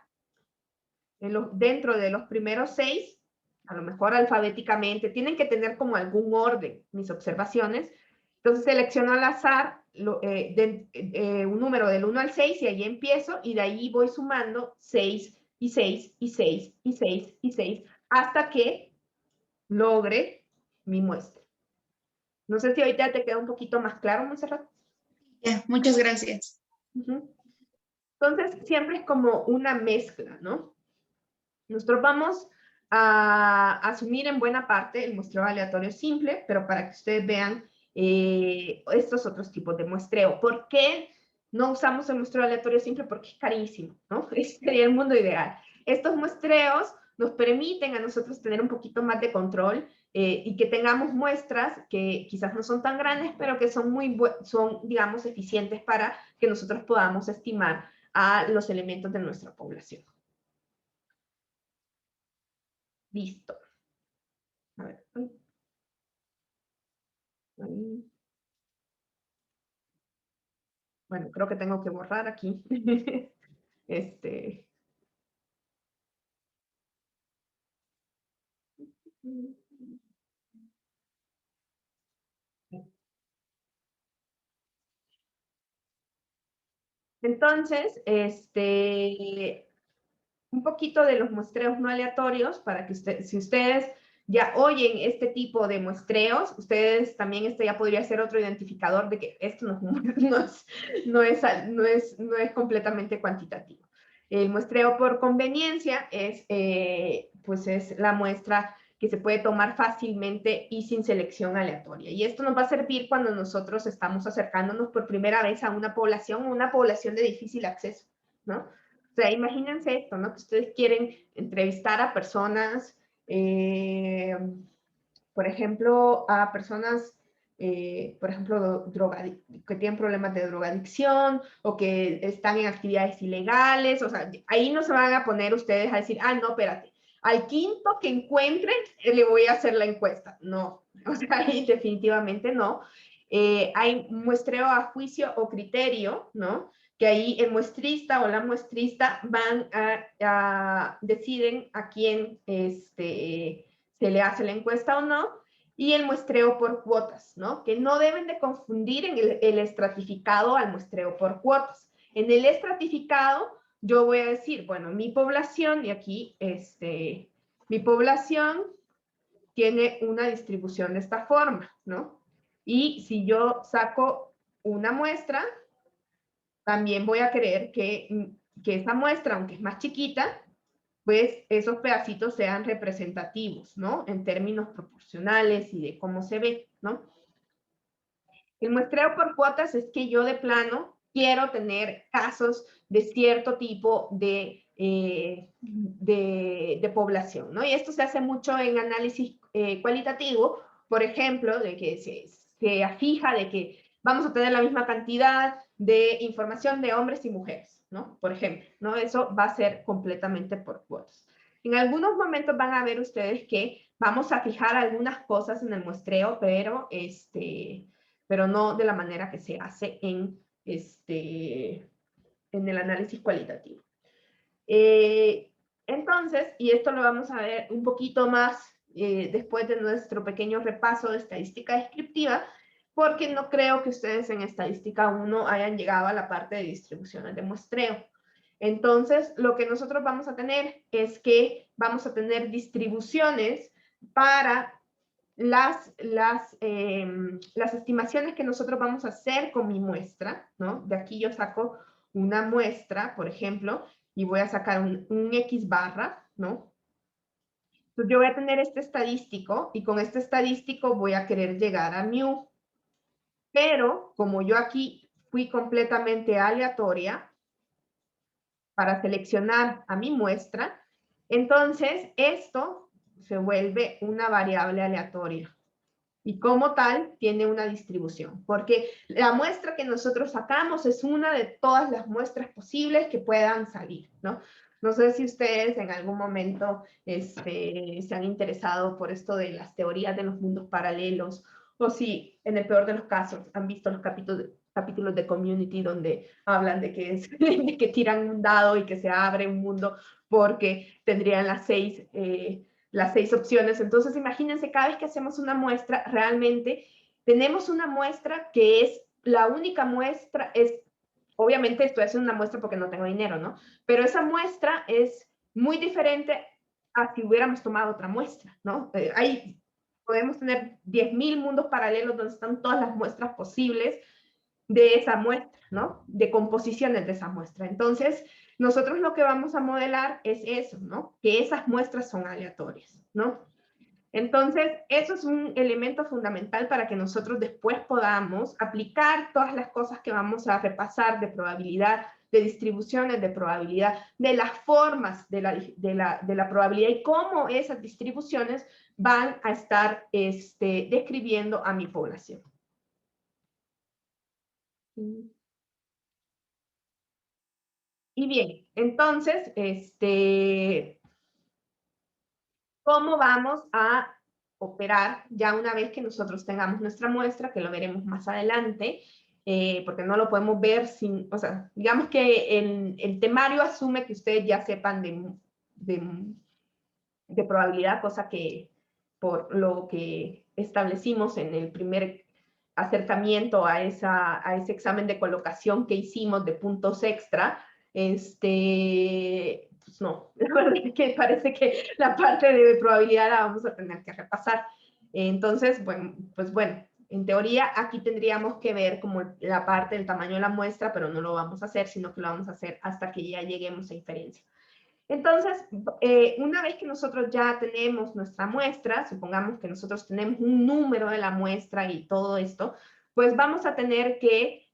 Speaker 1: dentro de los primeros 6, a lo mejor alfabéticamente, tienen que tener como algún orden mis observaciones. Entonces selecciono al azar un número del 1 al 6 y ahí empiezo y de ahí voy sumando 6 y 6 y 6 y 6 y 6 hasta que logre mi muestra. No sé si ahorita te queda un poquito más claro, Montserrat.
Speaker 3: Ya, muchas gracias.
Speaker 1: Entonces, siempre es como una mezcla, ¿no? Nosotros vamos a asumir en buena parte el muestreo aleatorio simple, pero para que ustedes vean estos otros tipos de muestreo. ¿Por qué no usamos el muestreo aleatorio simple? Porque es carísimo, ¿no? Ese sería el mundo ideal. Estos muestreos nos permiten a nosotros tener un poquito más de control y que tengamos muestras que quizás no son tan grandes, pero que son digamos, eficientes para que nosotros podamos estimar a los elementos de nuestra población. Listo. A ver. Bueno, creo que tengo que borrar aquí. Entonces, un poquito de los muestreos no aleatorios para que si ustedes ya oyen este tipo de muestreos, ustedes también ya podría ser otro identificador de que esto no es completamente cuantitativo. El muestreo por conveniencia pues es la muestra que se puede tomar fácilmente y sin selección aleatoria. Y esto nos va a servir cuando nosotros estamos acercándonos por primera vez a una población de difícil acceso, ¿no? O sea, imagínense esto, ¿no? Que ustedes quieren entrevistar a personas, por ejemplo, a personas, por ejemplo, que tienen problemas de drogadicción o que están en actividades ilegales. O sea, ahí no se van a poner ustedes a decir, ah, no, espérate, al quinto que encuentren le voy a hacer la encuesta. No, o sea, ahí definitivamente no. Hay muestreo a juicio o criterio, ¿no? Que ahí el muestrista o la muestrista deciden a quién se le hace la encuesta o no, y el muestreo por cuotas, ¿no? Que no deben de confundir en el estratificado al muestreo por cuotas. En el estratificado, yo voy a decir, bueno, mi población, y aquí, mi población tiene una distribución de esta forma, ¿no? Y si yo saco una muestra, también voy a querer que esa muestra, aunque es más chiquita, pues esos pedacitos sean representativos, ¿no? En términos proporcionales y de cómo se ve, ¿no? El muestreo por cuotas es que yo de plano quiero tener casos de cierto tipo de población, ¿no? Y esto se hace mucho en análisis cualitativo, por ejemplo, de que se afija de que vamos a tener la misma cantidad de información de hombres y mujeres, ¿no? Por ejemplo, ¿no? Eso va a ser completamente por cuotas. En algunos momentos van a ver ustedes que vamos a fijar algunas cosas en el muestreo, pero no de la manera que se hace en el análisis cualitativo. Entonces, y esto lo vamos a ver un poquito más después de nuestro pequeño repaso de estadística descriptiva, porque no creo que ustedes en estadística 1 hayan llegado a la parte de distribuciones de muestreo. Entonces, lo que nosotros vamos a tener es que vamos a tener distribuciones para las estimaciones que nosotros vamos a hacer con mi muestra, ¿no? De aquí yo saco una muestra, por ejemplo, y voy a sacar un X barra, ¿no? Entonces yo voy a tener este estadístico, y con este estadístico voy a querer llegar a mu. Pero, como yo aquí fui completamente aleatoria para seleccionar a mi muestra, entonces esto se vuelve una variable aleatoria. Y como tal, tiene una distribución, porque la muestra que nosotros sacamos es una de todas las muestras posibles que puedan salir, ¿no? No sé si ustedes en algún momento se han interesado por esto de las teorías de los mundos paralelos, o si en el peor de los casos han visto los capítulos de Community donde hablan de que tiran un dado y que se abre un mundo porque tendrían las seis opciones. Entonces, imagínense, cada vez que hacemos una muestra, realmente tenemos una muestra que es la única muestra, obviamente estoy haciendo una muestra porque no tengo dinero, ¿no? Pero esa muestra es muy diferente a si hubiéramos tomado otra muestra, ¿no? Podemos tener 10.000 mundos paralelos donde están todas las muestras posibles de esa muestra, ¿no? De composiciones de esa muestra. Entonces, nosotros lo que vamos a modelar es eso, ¿no? Que esas muestras son aleatorias, ¿no? Entonces, eso es un elemento fundamental para que nosotros después podamos aplicar todas las cosas que vamos a repasar de probabilidad, de distribuciones de probabilidad, de las formas de la probabilidad y cómo esas distribuciones van a estar describiendo a mi población. Y bien, entonces, ¿cómo vamos a operar ya una vez que nosotros tengamos nuestra muestra, que lo veremos más adelante, porque no lo podemos ver sin, o sea, digamos que el temario asume que ustedes ya sepan de probabilidad, cosa que por lo que establecimos en el primer acercamiento a ese examen de colocación que hicimos de puntos extra, pues no, la verdad es que parece que la parte de probabilidad la vamos a tener que repasar. Entonces, bueno, pues bueno, en teoría aquí tendríamos que ver como la parte del tamaño de la muestra, pero no lo vamos a hacer, sino que lo vamos a hacer hasta que ya lleguemos a inferencia. Entonces, una vez que nosotros ya tenemos nuestra muestra, supongamos que nosotros tenemos un número de la muestra y todo esto, pues vamos a tener que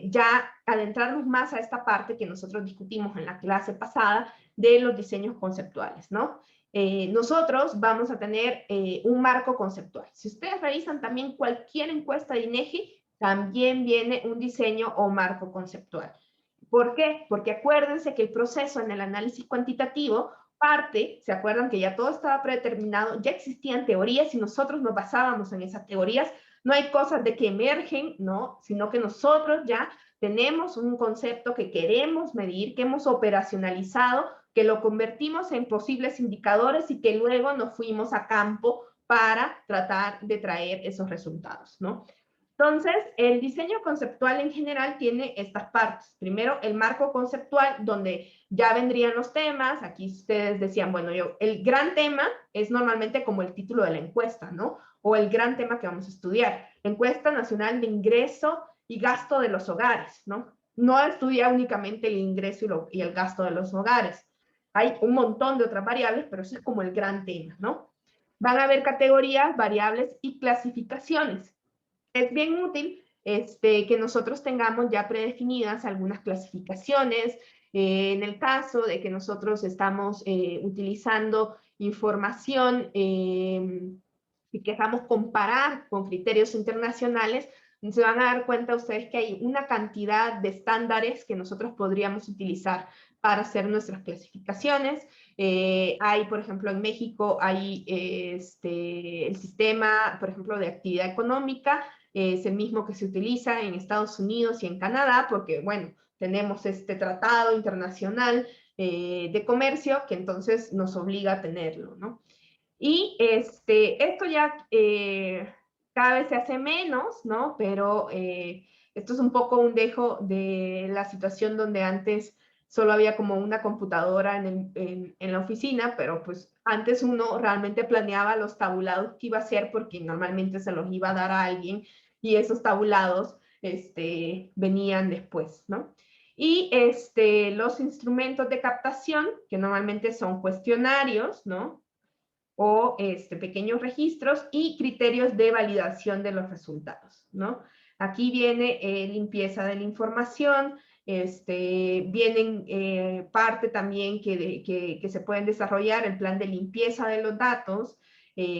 Speaker 1: ya adentrarnos más a esta parte que nosotros discutimos en la clase pasada de los diseños conceptuales, ¿no? Nosotros vamos a tener un marco conceptual. Si ustedes revisan también cualquier encuesta de INEGI, también viene un diseño o marco conceptual. ¿Por qué? Porque acuérdense que el proceso en el análisis cuantitativo parte, ¿se acuerdan que ya todo estaba predeterminado? Ya existían teorías y nosotros nos basábamos en esas teorías. No hay cosas de que emergen, ¿no? Sino que nosotros ya tenemos un concepto que queremos medir, que hemos operacionalizado, que lo convertimos en posibles indicadores y que luego nos fuimos a campo para tratar de traer esos resultados, ¿no? Entonces, el diseño conceptual en general tiene estas partes. Primero, el marco conceptual, donde ya vendrían los temas. Aquí ustedes decían, bueno, el gran tema es normalmente como el título de la encuesta, ¿no? O el gran tema que vamos a estudiar. Encuesta Nacional de Ingreso y Gasto de los Hogares, ¿no? No estudia únicamente el ingreso y el gasto de los hogares. Hay un montón de otras variables, pero eso es como el gran tema, ¿no? Van a haber categorías, variables y clasificaciones. Es bien útil que nosotros tengamos ya predefinidas algunas clasificaciones. En el caso de que nosotros estamos utilizando información y queramos comparar con criterios internacionales, se van a dar cuenta ustedes que hay una cantidad de estándares que nosotros podríamos utilizar para hacer nuestras clasificaciones. Hay, por ejemplo, en México hay el sistema, por ejemplo, de actividad económica, es el mismo que se utiliza en Estados Unidos y en Canadá, porque, bueno, tenemos este tratado internacional de comercio que entonces nos obliga a tenerlo, ¿no? Y esto ya cada vez se hace menos, ¿no? Pero esto es un poco un dejo de la situación donde antes solo había como una computadora en la oficina, pero pues antes uno realmente planeaba los tabulados que iba a hacer porque normalmente se los iba a dar a alguien y esos tabulados venían después, ¿no? Y los instrumentos de captación, que normalmente son cuestionarios, ¿no? O pequeños registros y criterios de validación de los resultados, ¿no? Aquí viene limpieza de la información, vienen parte también que se pueden desarrollar, el plan de limpieza de los datos,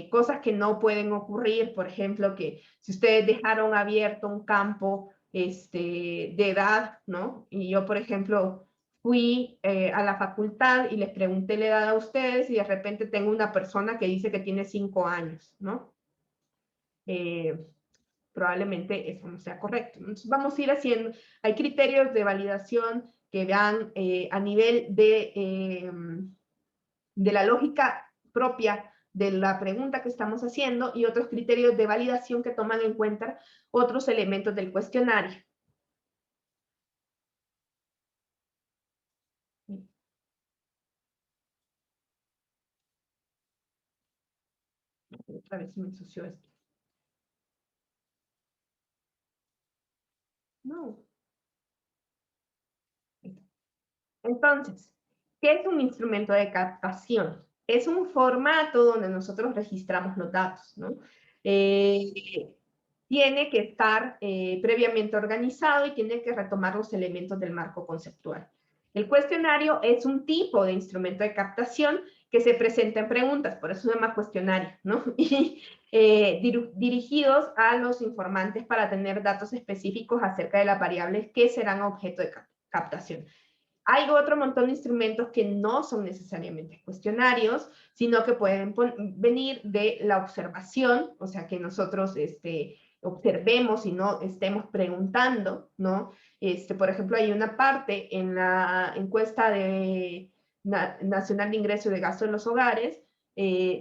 Speaker 1: cosas que no pueden ocurrir, por ejemplo, que si ustedes dejaron abierto un campo de edad, ¿no? Y yo, por ejemplo, fui a la facultad y les pregunté la edad a ustedes y de repente tengo una persona que dice que tiene 5 años, ¿no? Probablemente eso no sea correcto. Entonces vamos a ir haciendo, hay criterios de validación que van a nivel de la lógica propia de la pregunta que estamos haciendo y otros criterios de validación que toman en cuenta otros elementos del cuestionario. Otra vez me ensució esto. No. Entonces, ¿qué es un instrumento de captación? Es un formato donde nosotros registramos los datos, ¿no? Tiene que estar previamente organizado y tiene que retomar los elementos del marco conceptual. El cuestionario es un tipo de instrumento de captación que se presenten preguntas, por eso se llama cuestionario, ¿no? Y dirigidos a los informantes para tener datos específicos acerca de las variables que serán objeto de captación. Hay otro montón de instrumentos que no son necesariamente cuestionarios, sino que pueden venir de la observación, o sea, que nosotros observemos y no estemos preguntando, ¿no? Por ejemplo, hay una parte en la encuesta nacional de ingreso de gasto de los hogares,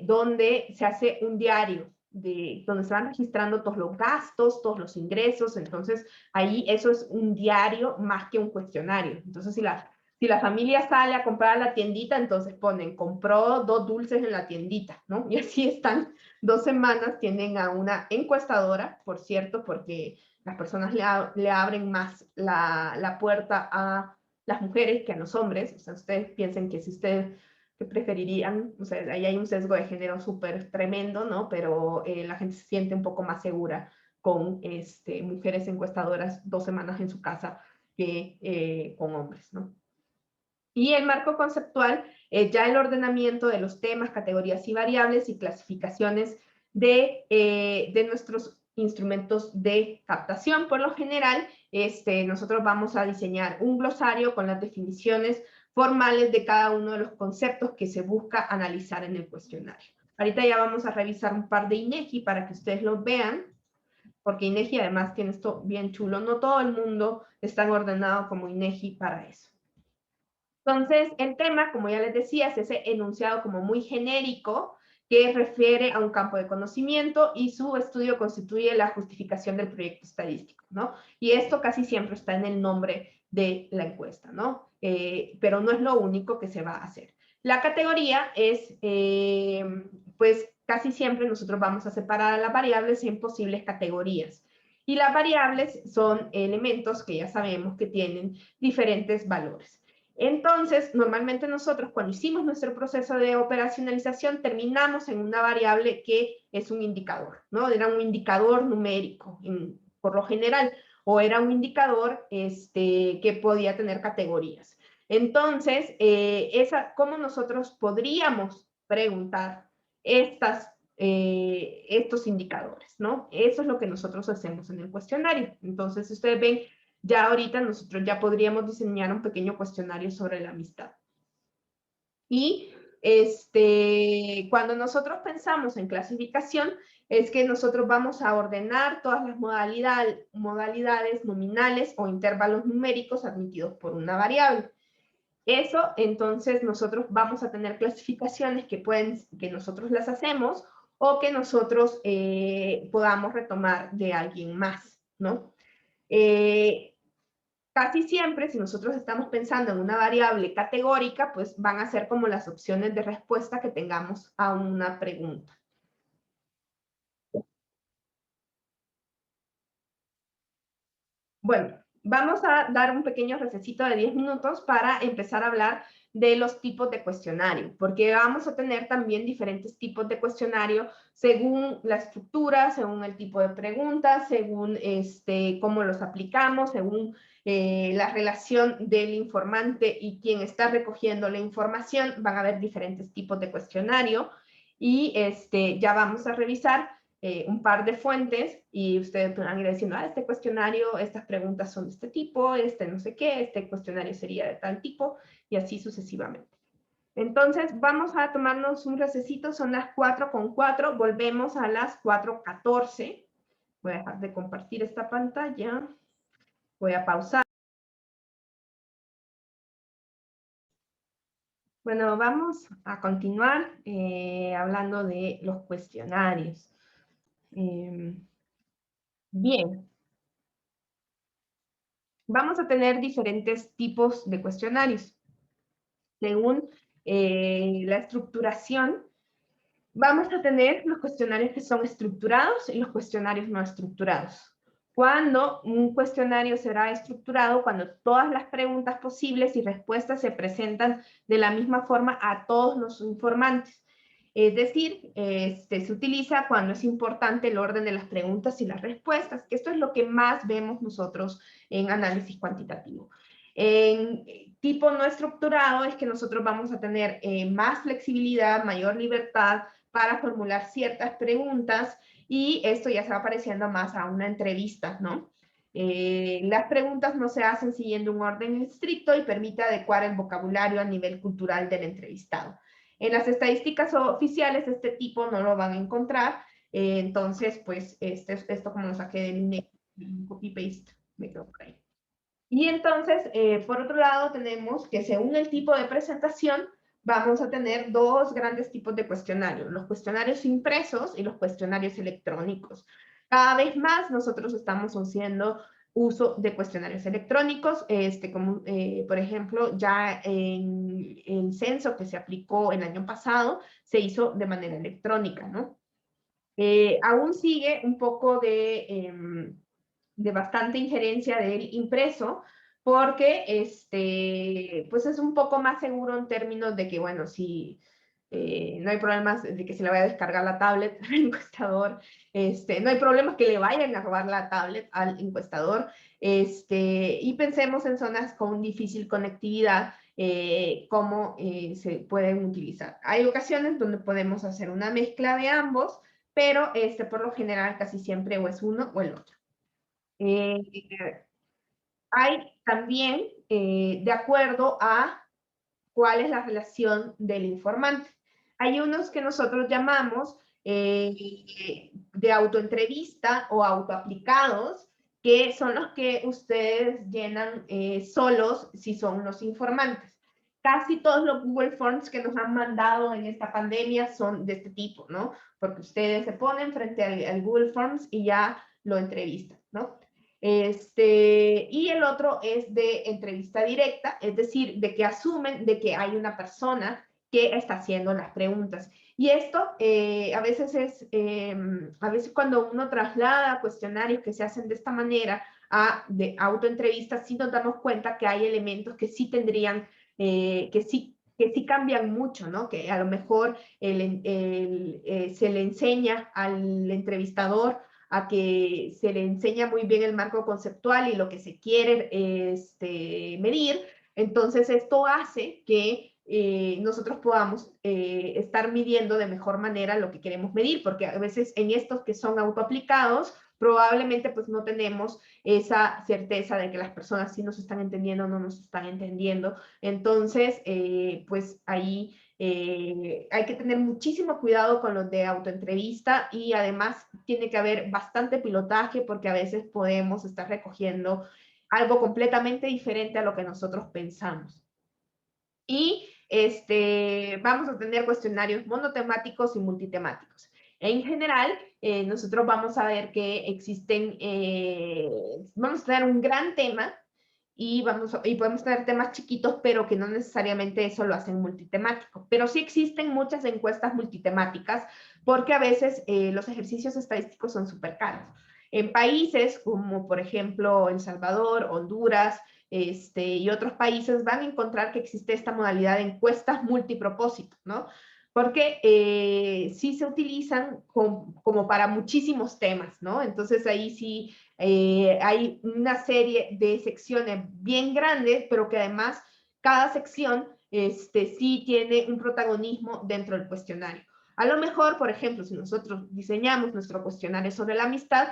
Speaker 1: donde se hace un diario, donde se van registrando todos los gastos, todos los ingresos. Entonces ahí eso es un diario más que un cuestionario. Entonces si la familia sale a comprar a la tiendita, entonces ponen, compró 2 dulces en la tiendita, ¿no? Y así están 2 semanas, tienen a una encuestadora, por cierto, porque las personas le abren más la puerta a las mujeres que a los hombres. O sea, ustedes piensen que si ustedes que preferirían, o sea, ahí hay un sesgo de género súper tremendo, ¿no? Pero la gente se siente un poco más segura con mujeres encuestadoras 2 semanas en su casa que con hombres, ¿no? Y el marco conceptual es ya el ordenamiento de los temas, categorías y variables y clasificaciones de nuestros instrumentos de captación. Por lo general, nosotros vamos a diseñar un glosario con las definiciones formales de cada uno de los conceptos que se busca analizar en el cuestionario. Ahorita ya vamos a revisar un par de INEGI para que ustedes los vean, porque INEGI además tiene esto bien chulo. No todo el mundo está ordenado como INEGI para eso. Entonces, el tema, como ya les decía, es ese enunciado como muy genérico que refiere a un campo de conocimiento y su estudio constituye la justificación del proyecto estadístico, ¿no? Y esto casi siempre está en el nombre de la encuesta, ¿no? Pero no es lo único que se va a hacer. La categoría es, pues casi siempre nosotros vamos a separar a las variables en posibles categorías. Y las variables son elementos que ya sabemos que tienen diferentes valores. Entonces, normalmente nosotros cuando hicimos nuestro proceso de operacionalización terminamos en una variable que es un indicador, ¿no? Era un indicador numérico por lo general, o era un indicador que podía tener categorías. Entonces, ¿cómo nosotros podríamos preguntar estos indicadores, ¿no? Eso es lo que nosotros hacemos en el cuestionario. Entonces, ustedes ven, ya ahorita nosotros ya podríamos diseñar un pequeño cuestionario sobre la amistad. Y cuando nosotros pensamos en clasificación, es que nosotros vamos a ordenar todas las modalidades nominales o intervalos numéricos admitidos por una variable. Eso, entonces, nosotros vamos a tener clasificaciones que nosotros las hacemos o que nosotros podamos retomar de alguien más, ¿no? Casi siempre, si nosotros estamos pensando en una variable categórica, pues van a ser como las opciones de respuesta que tengamos a una pregunta. Bueno, vamos a dar un pequeño recesito de 10 minutos para empezar a hablar de los tipos de cuestionario, porque vamos a tener también diferentes tipos de cuestionario según la estructura, según el tipo de preguntas, según cómo los aplicamos, según la relación del informante y quien está recogiendo la información. Van a haber diferentes tipos de cuestionario y ya vamos a revisar un par de fuentes y ustedes van a ir diciendo, este cuestionario, estas preguntas son de este tipo, no sé qué, este cuestionario sería de tal tipo, y así sucesivamente. Entonces, vamos a tomarnos un recesito, son las 4:04, volvemos a las 4:14. Voy a dejar de compartir esta pantalla, voy a pausar. Bueno, vamos a continuar hablando de los cuestionarios. Bien. Vamos a tener diferentes tipos de cuestionarios. Según la estructuración, vamos a tener los cuestionarios que son estructurados y los cuestionarios no estructurados. Cuando un cuestionario será estructurado, cuando todas las preguntas posibles y respuestas se presentan de la misma forma a todos los informantes. Es decir, se utiliza cuando es importante el orden de las preguntas y las respuestas, que esto es lo que más vemos nosotros en análisis cuantitativo. tipo no estructurado es que nosotros vamos a tener más flexibilidad, mayor libertad para formular ciertas preguntas, y esto ya se va pareciendo más a una entrevista, ¿no? Las preguntas no se hacen siguiendo un orden estricto y permite adecuar el vocabulario a nivel cultural del entrevistado. En las estadísticas oficiales este tipo no lo van a encontrar, entonces pues esto como lo saqué del INEGI, un copy-paste, me quedo por ahí. Y entonces, por otro lado, tenemos que según el tipo de presentación, vamos a tener dos grandes tipos de cuestionarios, los cuestionarios impresos y los cuestionarios electrónicos. Cada vez más nosotros estamos haciendo uso de cuestionarios electrónicos, como por ejemplo, ya en el censo que se aplicó el año pasado, se hizo de manera electrónica, ¿no? Aún sigue un poco de bastante injerencia del impreso, porque pues es un poco más seguro en términos de que, bueno, si no hay problemas de que se le vaya a descargar la tablet al encuestador, no hay problemas que le vayan a robar la tablet al encuestador, y pensemos en zonas con difícil conectividad, cómo se pueden utilizar. Hay ocasiones donde podemos hacer una mezcla de ambos, pero por lo general casi siempre o es uno o el otro. Hay también, de acuerdo a cuál es la relación del informante. Hay unos que nosotros llamamos de autoentrevista o autoaplicados, que son los que ustedes llenan solos si son los informantes. Casi todos los Google Forms que nos han mandado en esta pandemia son de este tipo, ¿no? Porque ustedes se ponen frente al Google Forms y ya lo entrevistan, ¿no? Y el otro es de entrevista directa, es decir, de que asumen de que hay una persona que está haciendo las preguntas. Y esto a veces cuando uno traslada cuestionarios que se hacen de esta manera de autoentrevistas, sí nos damos cuenta que hay elementos que sí tendrían, que sí cambian mucho, ¿no? Que a lo mejor se le enseña al entrevistador a que se le enseña muy bien el marco conceptual y lo que se quiere medir. Entonces esto hace que nosotros podamos estar midiendo de mejor manera lo que queremos medir, porque a veces en estos que son autoaplicados, probablemente pues no tenemos esa certeza de que las personas sí nos están entendiendo o no nos están entendiendo. Entonces, pues ahí hay que tener muchísimo cuidado con los de autoentrevista, y además tiene que haber bastante pilotaje, porque a veces podemos estar recogiendo algo completamente diferente a lo que nosotros pensamos. Y vamos a tener cuestionarios monotemáticos y multitemáticos. En general, nosotros vamos a ver que existen, vamos a tener un gran tema, y podemos tener temas chiquitos, pero que no necesariamente eso lo hacen multitemático. Pero sí existen muchas encuestas multitemáticas, porque a veces los ejercicios estadísticos son súper caros. En países como, por ejemplo, El Salvador, Honduras, y otros países, van a encontrar que existe esta modalidad de encuestas multipropósito, ¿no? Porque sí se utilizan como para muchísimos temas, ¿no? Entonces ahí sí hay una serie de secciones bien grandes, pero que además cada sección sí tiene un protagonismo dentro del cuestionario. A lo mejor, por ejemplo, si nosotros diseñamos nuestro cuestionario sobre la amistad,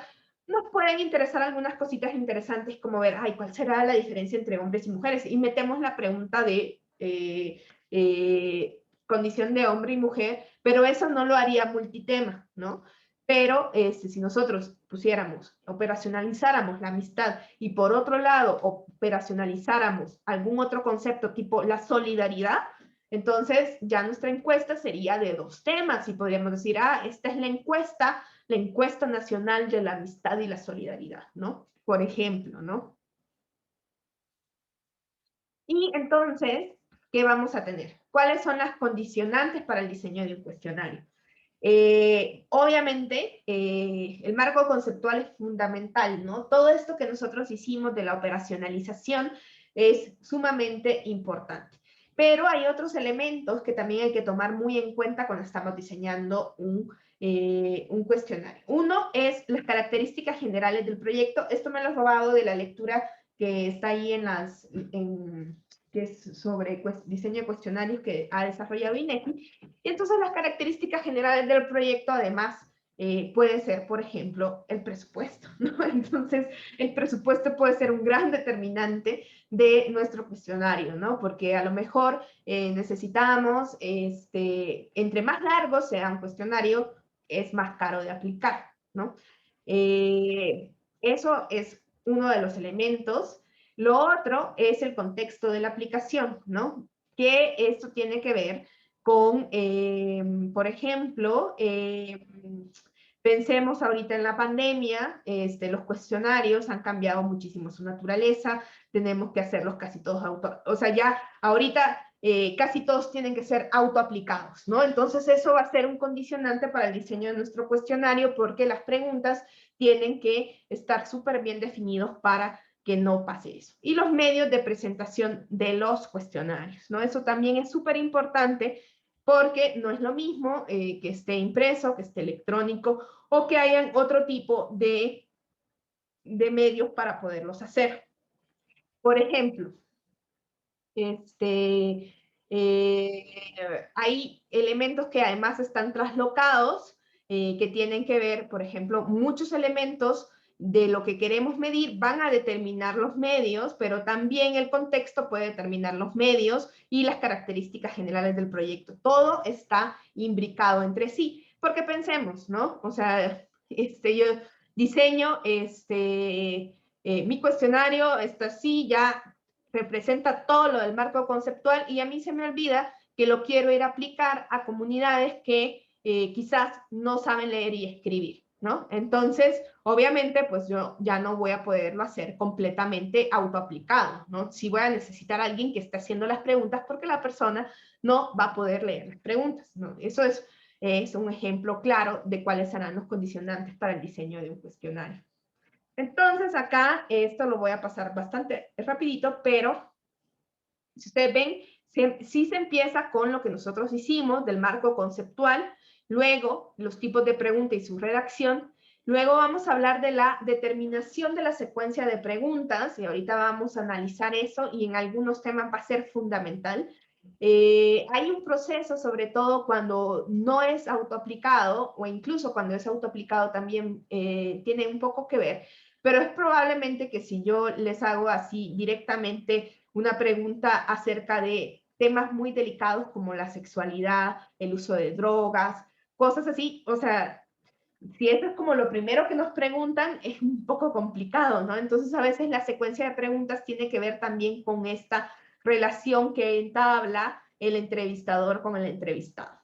Speaker 1: nos pueden interesar algunas cositas interesantes, como ver, ay, ¿cuál será la diferencia entre hombres y mujeres? Y metemos la pregunta de condición de hombre y mujer, pero eso no lo haría multitema, ¿no? Pero si nosotros pusiéramos, operacionalizáramos la amistad, y por otro lado operacionalizáramos algún otro concepto tipo la solidaridad, entonces ya nuestra encuesta sería de dos temas, y podríamos decir, esta es la encuesta nacional de la amistad y la solidaridad, ¿no? Por ejemplo, ¿no? Y entonces, ¿qué vamos a tener? ¿Cuáles son las condicionantes para el diseño de un cuestionario? Obviamente, el marco conceptual es fundamental, ¿no? Todo esto que nosotros hicimos de la operacionalización es sumamente importante. Pero hay otros elementos que también hay que tomar muy en cuenta cuando estamos diseñando un cuestionario. Uno es las características generales del proyecto. Esto me lo he robado de la lectura que está ahí que es sobre diseño de cuestionarios que ha desarrollado INEGI. Y entonces las características generales del proyecto, además, puede ser, por ejemplo, el presupuesto, ¿no? Entonces, el presupuesto puede ser un gran determinante de nuestro cuestionario, ¿no? Porque a lo mejor necesitamos, entre más largo sea un cuestionario, es más caro de aplicar, ¿no? Eso es uno de los elementos. Lo otro es el contexto de la aplicación, ¿no? Que esto tiene que ver con, por ejemplo, pensemos ahorita en la pandemia, los cuestionarios han cambiado muchísimo su naturaleza, tenemos que hacerlos casi todos o sea, ya ahorita casi todos tienen que ser autoaplicados, ¿no? Entonces eso va a ser un condicionante para el diseño de nuestro cuestionario porque las preguntas tienen que estar súper bien definidos para que no pase eso. Y los medios de presentación de los cuestionarios, ¿no? Eso también es súper importante porque no es lo mismo que esté impreso, que esté electrónico o que hayan otro tipo de medios para poderlos hacer. Por ejemplo, hay elementos que además están traslocados, que tienen que ver, por ejemplo, muchos elementos de lo que queremos medir van a determinar los medios, pero también el contexto puede determinar los medios y las características generales del proyecto. Todo está imbricado entre sí, porque pensemos, ¿no? O sea, yo diseño mi cuestionario, está así, ya representa todo lo del marco conceptual y a mí se me olvida que lo quiero ir a aplicar a comunidades que quizás no saben leer y escribir, ¿no? Entonces, obviamente, pues yo ya no voy a poderlo hacer completamente autoaplicado, ¿no? Sí voy a necesitar a alguien que esté haciendo las preguntas porque la persona no va a poder leer las preguntas, ¿no? Eso es un ejemplo claro de cuáles serán los condicionantes para el diseño de un cuestionario. Entonces acá, esto lo voy a pasar bastante rapidito, pero si ustedes ven, sí se empieza con lo que nosotros hicimos del marco conceptual, luego los tipos de pregunta y su redacción, luego vamos a hablar de la determinación de la secuencia de preguntas, y ahorita vamos a analizar eso, y en algunos temas va a ser fundamental. Hay un proceso, sobre todo cuando no es autoaplicado, o incluso cuando es autoaplicado también tiene un poco que ver, pero es probablemente que si yo les hago así directamente una pregunta acerca de temas muy delicados como la sexualidad, el uso de drogas, cosas así, o sea, si eso es como lo primero que nos preguntan, es un poco complicado, ¿no? Entonces a veces la secuencia de preguntas tiene que ver también con esta relación que entabla el entrevistador con el entrevistado.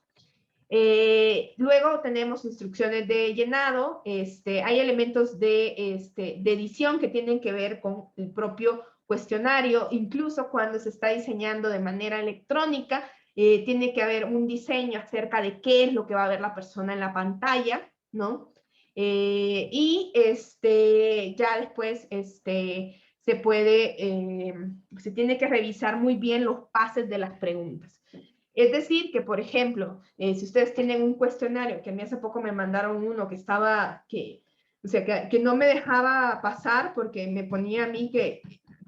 Speaker 1: Luego tenemos instrucciones de llenado, hay elementos de edición que tienen que ver con el propio cuestionario, incluso cuando se está diseñando de manera electrónica, tiene que haber un diseño acerca de qué es lo que va a ver la persona en la pantalla, ¿no? Y ya después se puede, se tiene que revisar muy bien los pases de las preguntas. Es decir, que por ejemplo, si ustedes tienen un cuestionario, que a mí hace poco me mandaron uno que estaba, o sea, que no me dejaba pasar porque me ponía a mí que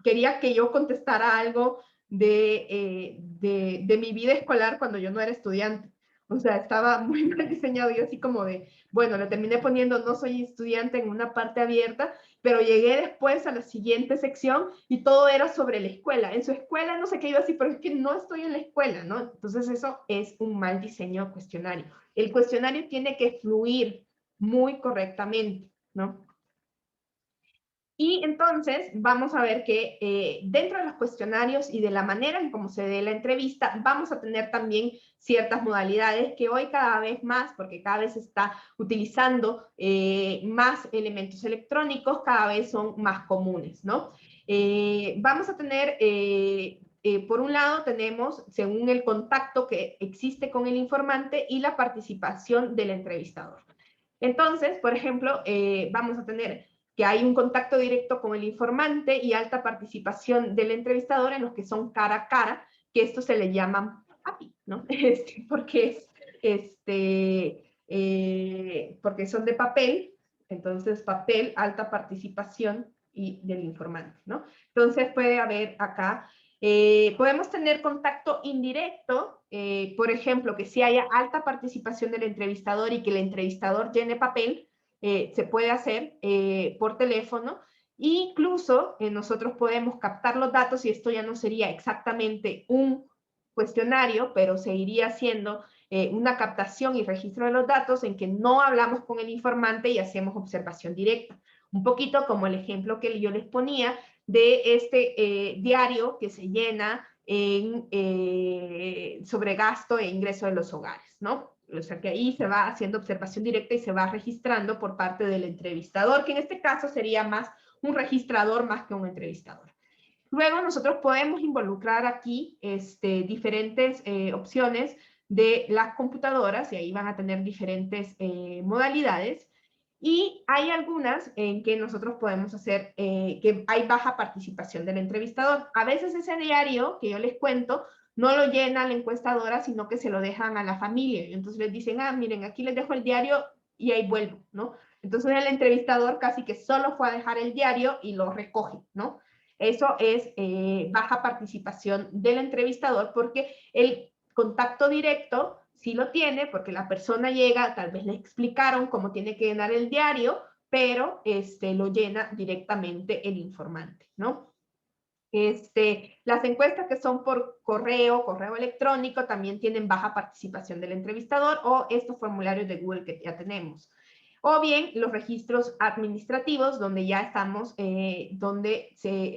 Speaker 1: quería que yo contestara algo de mi vida escolar cuando yo no era estudiante. O sea, estaba muy mal diseñado, yo así como de, bueno, le terminé poniendo no soy estudiante en una parte abierta, pero llegué después a la siguiente sección y todo era sobre la escuela. En su escuela no sé qué, yo así, pero es que no estoy en la escuela, ¿no? Entonces eso es un mal diseño de cuestionario. El cuestionario tiene que fluir muy correctamente, ¿no? Y entonces vamos a ver que dentro de los cuestionarios y de la manera en cómo se dé la entrevista, vamos a tener también ciertas modalidades que hoy cada vez más, porque cada vez se está utilizando más elementos electrónicos, cada vez son más comunes, ¿no? Vamos a tener, por un lado tenemos, según el contacto que existe con el informante y la participación del entrevistador. Entonces, por ejemplo, vamos a tener que hay un contacto directo con el informante y alta participación del entrevistador en los que son cara a cara, que esto se le llaman API, ¿no? Porque porque son de papel, entonces papel, alta participación y del informante, ¿no? Entonces puede haber acá Podemos tener contacto indirecto, por ejemplo, que si haya alta participación del entrevistador y que el entrevistador llene papel, se puede hacer por teléfono. Incluso nosotros podemos captar los datos y esto ya no sería exactamente un cuestionario, pero se iría haciendo una captación y registro de los datos en que no hablamos con el informante y hacemos observación directa. Un poquito como el ejemplo que yo les ponía de este diario que se llena sobre gasto e ingreso de los hogares, ¿no? O sea que ahí se va haciendo observación directa y se va registrando por parte del entrevistador, que en este caso sería más un registrador más que un entrevistador. Luego nosotros podemos involucrar aquí diferentes opciones de las computadoras y ahí van a tener diferentes modalidades. Y hay algunas en que nosotros podemos hacer que hay baja participación del entrevistador. A veces ese diario que yo les cuento no lo llena la encuestadora, sino que se lo dejan a la familia. Y entonces les dicen, ah, miren, aquí les dejo el diario y ahí vuelvo, ¿no? Entonces el entrevistador casi que solo fue a dejar el diario y lo recoge, ¿no? Eso es baja participación del entrevistador porque el contacto directo sí lo tiene porque la persona llega, tal vez le explicaron cómo tiene que llenar el diario, pero lo llena directamente el informante, ¿no? Las encuestas que son por correo electrónico, también tienen baja participación del entrevistador o estos formularios de Google que ya tenemos. O bien los registros administrativos, donde ya estamos,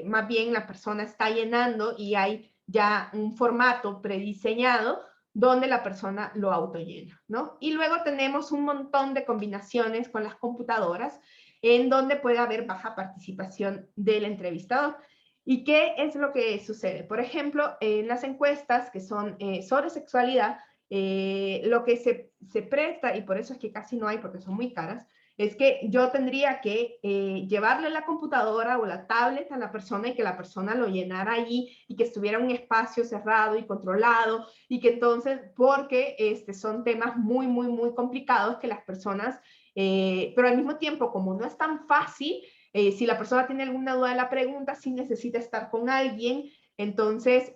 Speaker 1: más bien la persona está llenando y hay ya un formato prediseñado donde la persona lo autollena, ¿no? Y luego tenemos un montón de combinaciones con las computadoras en donde puede haber baja participación del entrevistador. ¿Y qué es lo que sucede? Por ejemplo, en las encuestas que son sobre sexualidad, lo que se presta, y por eso es que casi no hay porque son muy caras, es que yo tendría que llevarle la computadora o la tablet a la persona y que la persona lo llenara allí y que estuviera en un espacio cerrado y controlado y que entonces, porque son temas muy, muy, muy complicados que las personas, pero al mismo tiempo, como no es tan fácil, si la persona tiene alguna duda de la pregunta, sí necesita estar con alguien, entonces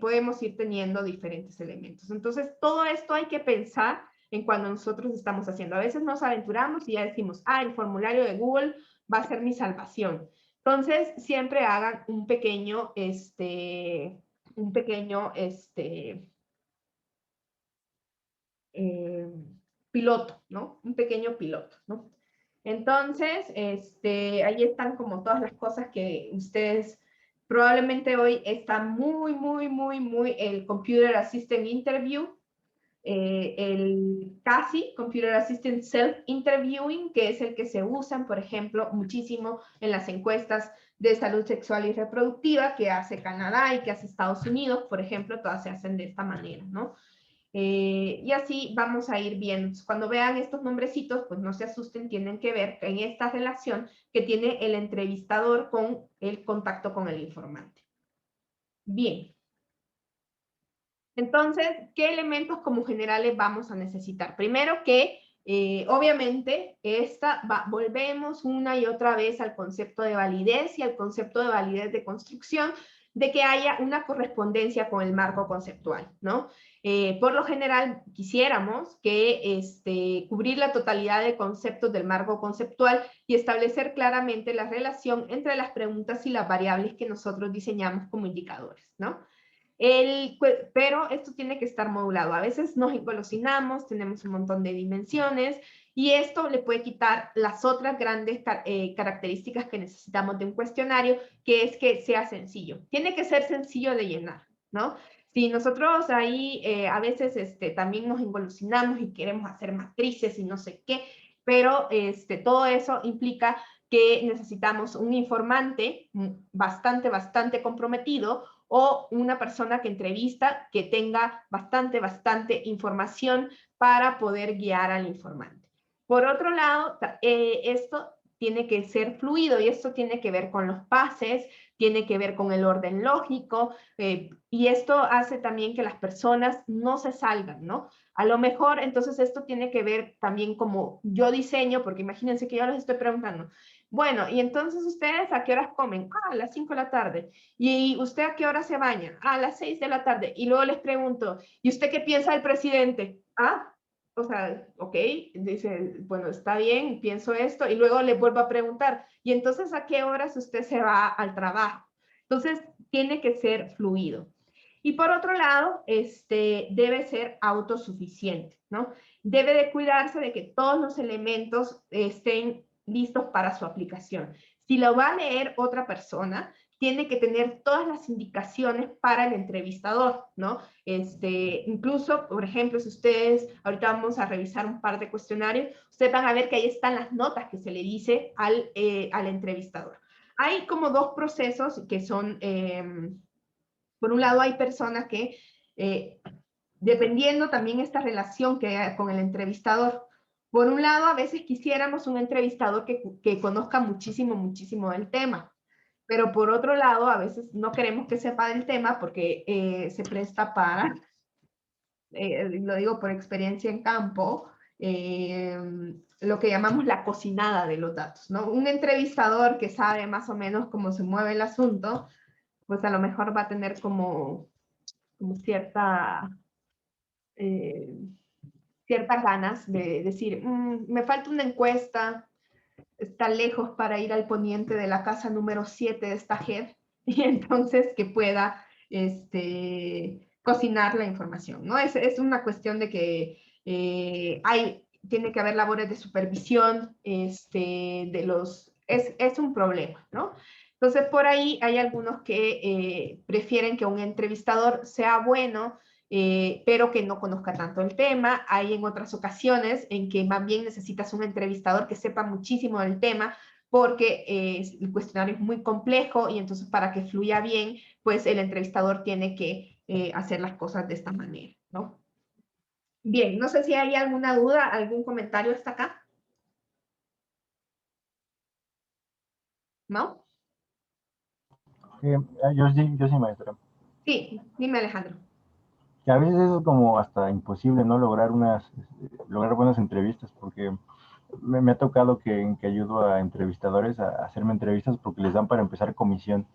Speaker 1: podemos ir teniendo diferentes elementos. Entonces, todo esto hay que pensar en cuando nosotros estamos haciendo. A veces nos aventuramos y ya decimos, ah, el formulario de Google va a ser mi salvación. Entonces, siempre hagan un pequeño, piloto, ¿no? Un pequeño piloto, ¿no? Entonces, ahí están como todas las cosas que ustedes probablemente hoy está muy, muy, muy, muy el Computer Assistant Interview, el CASI, Computer Assistant Self-Interviewing, que es el que se usan, por ejemplo, muchísimo en las encuestas de salud sexual y reproductiva que hace Canadá y que hace Estados Unidos, por ejemplo, todas se hacen de esta manera, ¿no? Y así vamos a ir viendo. Cuando vean estos nombrecitos, pues no se asusten, tienen que ver en esta relación que tiene el entrevistador con el contacto con el informante. Bien. Entonces, ¿qué elementos como generales vamos a necesitar? Primero que, obviamente, volvemos una y otra vez al concepto de validez y al concepto de validez de construcción, de que haya una correspondencia con el marco conceptual, ¿no? Por lo general, quisiéramos que cubrir la totalidad de conceptos del marco conceptual y establecer claramente la relación entre las preguntas y las variables que nosotros diseñamos como indicadores, ¿no? Pero esto tiene que estar modulado. A veces nos engolosinamos, tenemos un montón de dimensiones y esto le puede quitar las otras grandes características que necesitamos de un cuestionario, que es que sea sencillo. Tiene que ser sencillo de llenar, ¿no? Si nosotros ahí a veces también nos engolosinamos y queremos hacer matrices y no sé qué, pero todo eso implica que necesitamos un informante bastante, bastante comprometido o una persona que entrevista que tenga bastante información para poder guiar al informante. Por otro lado, esto tiene que ser fluido, y esto tiene que ver con los pases, tiene que ver con el orden lógico, y esto hace también que las personas no se salgan, ¿no? A lo mejor, entonces, esto tiene que ver también como yo diseño, porque imagínense que yo les estoy preguntando, bueno, y entonces ustedes ¿a qué horas comen? Ah, a las 5 de la tarde. ¿Y usted a qué hora se baña? Ah, a las 6 de la tarde. Y luego les pregunto, ¿y usted qué piensa del presidente? Ah, o sea, ok, dice, bueno, está bien, pienso esto, y luego le vuelvo a preguntar, ¿y entonces a qué horas usted se va al trabajo? Entonces, tiene que ser fluido. Y por otro lado, debe ser autosuficiente, ¿no? Debe de cuidarse de que todos los elementos estén listos para su aplicación. Si lo va a leer otra persona, tiene que tener todas las indicaciones para el entrevistador, ¿no? Incluso, por ejemplo, si ustedes, ahorita vamos a revisar un par de cuestionarios, ustedes van a ver que ahí están las notas que se le dice al entrevistador. Hay como dos procesos que son, por un lado hay personas que, dependiendo también esta relación que hay con el entrevistador, por un lado a veces quisiéramos un entrevistador que conozca muchísimo, muchísimo del tema, pero por otro lado, a veces no queremos que sepa del tema porque se presta para, lo digo por experiencia en campo, lo que llamamos la cocinada de los datos, ¿no? Un entrevistador que sabe más o menos cómo se mueve el asunto, pues a lo mejor va a tener como eh, ciertas ganas de decir, me falta una encuesta, está lejos para ir al poniente de la casa número 7 de esta JEP, y entonces que pueda cocinar la información, ¿no? Es una cuestión de que tiene que haber labores de supervisión, es un problema, ¿no? Entonces, por ahí hay algunos que prefieren que un entrevistador sea bueno, pero que no conozca tanto el tema. Hay en otras ocasiones en que más bien necesitas un entrevistador que sepa muchísimo del tema, porque el cuestionario es muy complejo y entonces para que fluya bien, pues el entrevistador tiene que hacer las cosas de esta manera, ¿no? Bien, no sé si hay alguna duda, algún comentario hasta acá. ¿No?
Speaker 4: Yo sí, maestra.
Speaker 1: Sí, dime Alejandro.
Speaker 4: Que a veces es como hasta imposible, ¿no? Lograr buenas entrevistas, porque me ha tocado que ayudo a entrevistadores a hacerme entrevistas porque les dan para empezar comisión.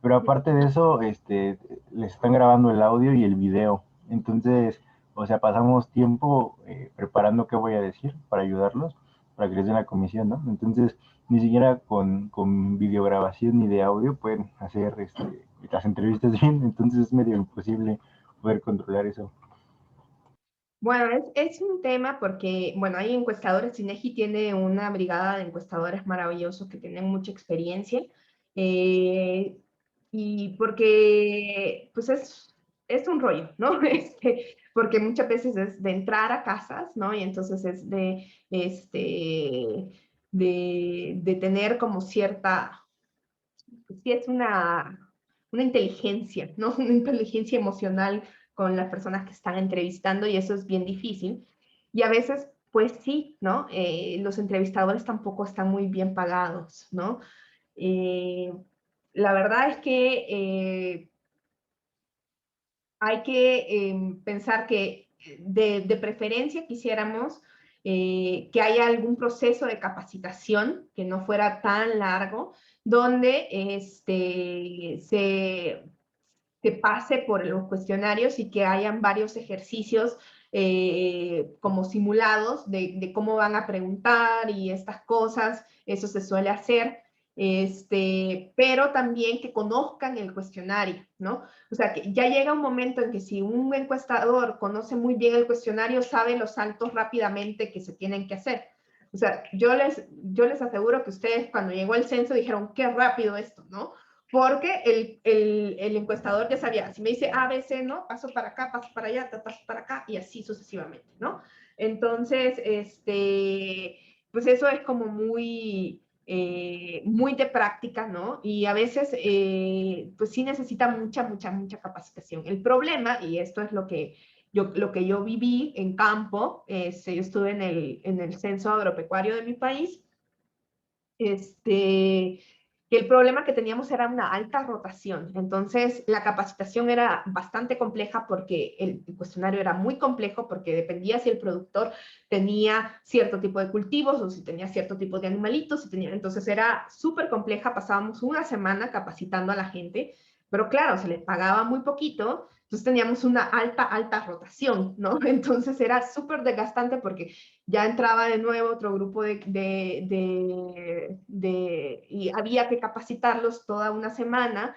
Speaker 4: Pero aparte de eso, les están grabando el audio y el video. Entonces, o sea, pasamos tiempo preparando qué voy a decir para ayudarlos, para que les den la comisión, ¿no? Entonces, ni siquiera con videograbación ni de audio pueden hacer las entrevistas bien. Entonces es medio imposible poder controlar eso.
Speaker 1: Bueno, es un tema porque, bueno, hay encuestadores, INEGI tiene una brigada de encuestadores maravillosos que tienen mucha experiencia, eh, y porque, pues es un rollo, ¿no? Porque muchas veces es de entrar a casas, ¿no? Y entonces es de tener como cierta, pues sí es una inteligencia, ¿no? Una inteligencia emocional con las personas que están entrevistando, y eso es bien difícil. Y a veces, pues sí, ¿no? Los entrevistadores tampoco están muy bien pagados, ¿no? Eh, la verdad es que hay que pensar que de preferencia quisiéramos que haya algún proceso de capacitación que no fuera tan largo, donde se pase por los cuestionarios y que hayan varios ejercicios como simulados de cómo van a preguntar y estas cosas. Eso se suele hacer, pero también que conozcan el cuestionario, ¿no? O sea, que ya llega un momento en que si un encuestador conoce muy bien el cuestionario, sabe los saltos rápidamente que se tienen que hacer. O sea, yo les aseguro que ustedes cuando llegó el censo dijeron, qué rápido esto, ¿no? Porque el encuestador ya sabía, si me dice A, B, C, ¿no? Paso para acá, paso para allá, paso para acá, y así sucesivamente, ¿no? Entonces, pues eso es como muy de práctica, ¿no? Y a veces, pues sí necesita mucha, mucha, mucha capacitación. El problema, y esto es lo que yo viví en campo, yo estuve en el censo agropecuario de mi país, que el problema que teníamos era una alta rotación. Entonces, la capacitación era bastante compleja porque el cuestionario era muy complejo porque dependía si el productor tenía cierto tipo de cultivos o si tenía cierto tipo de animalitos. Entonces, era súper compleja. Pasábamos una semana capacitando a la gente, pero claro, se les pagaba muy poquito. Entonces, teníamos una alta rotación, ¿no? Entonces, era súper desgastante porque ya entraba de nuevo otro grupo y había que capacitarlos toda una semana,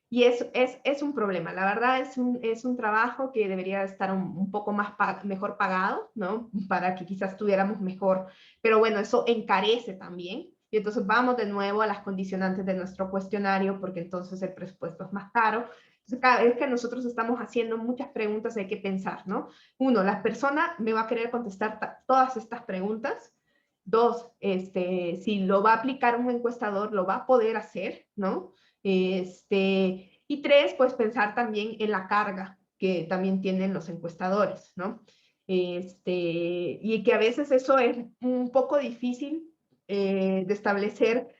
Speaker 1: y es un problema. La verdad es un trabajo que debería estar un poco mejor pagado, ¿no? Para que quizás tuviéramos mejor, pero bueno, eso encarece también, y entonces vamos de nuevo a las condicionantes de nuestro cuestionario, porque entonces el presupuesto es más caro. Entonces, cada vez que nosotros estamos haciendo muchas preguntas hay que pensar, ¿no? Uno, la persona me va a querer contestar todas estas preguntas. Dos, si lo va a aplicar un encuestador, lo va a poder hacer, ¿no? Y tres, pues pensar también en la carga que también tienen los encuestadores, ¿no? Y que a veces eso es un poco difícil de establecer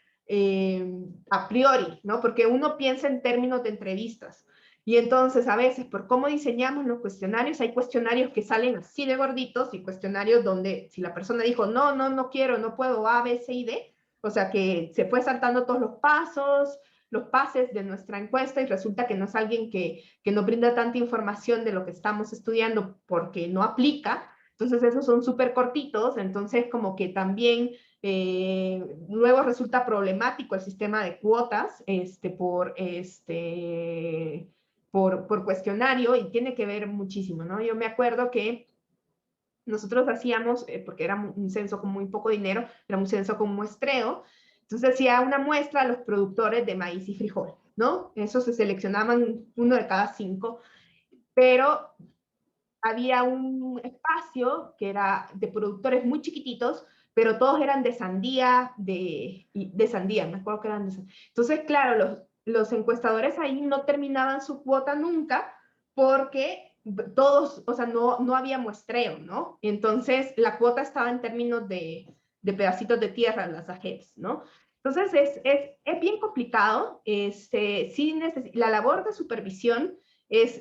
Speaker 1: a priori, ¿no? Porque uno piensa en términos de entrevistas. Y entonces, a veces, por cómo diseñamos los cuestionarios, hay cuestionarios que salen así de gorditos y cuestionarios donde si la persona dijo, no quiero, no puedo, A, B, C y D, o sea que se fue saltando todos los pasos, los pases de nuestra encuesta, y resulta que no es alguien que no brinda tanta información de lo que estamos estudiando porque no aplica. Entonces, esos son súper cortitos, entonces como que también luego resulta problemático el sistema de cuotas por cuestionario, y tiene que ver muchísimo, ¿no? Yo me acuerdo que nosotros hacíamos, porque era un censo con muy poco dinero, era un censo con muestreo, entonces hacía una muestra a los productores de maíz y frijol, ¿no? Esos se seleccionaban uno de cada 5, pero había un espacio que era de productores muy chiquititos, pero todos eran de sandía, de sandía, me acuerdo que eran de sandía. Entonces, claro, los encuestadores ahí no terminaban su cuota nunca porque todos, o sea, no había muestreo, ¿no? Entonces, la cuota estaba en términos de pedacitos de tierra, las ajetas, ¿no? Entonces, es bien complicado. Sí, la labor de supervisión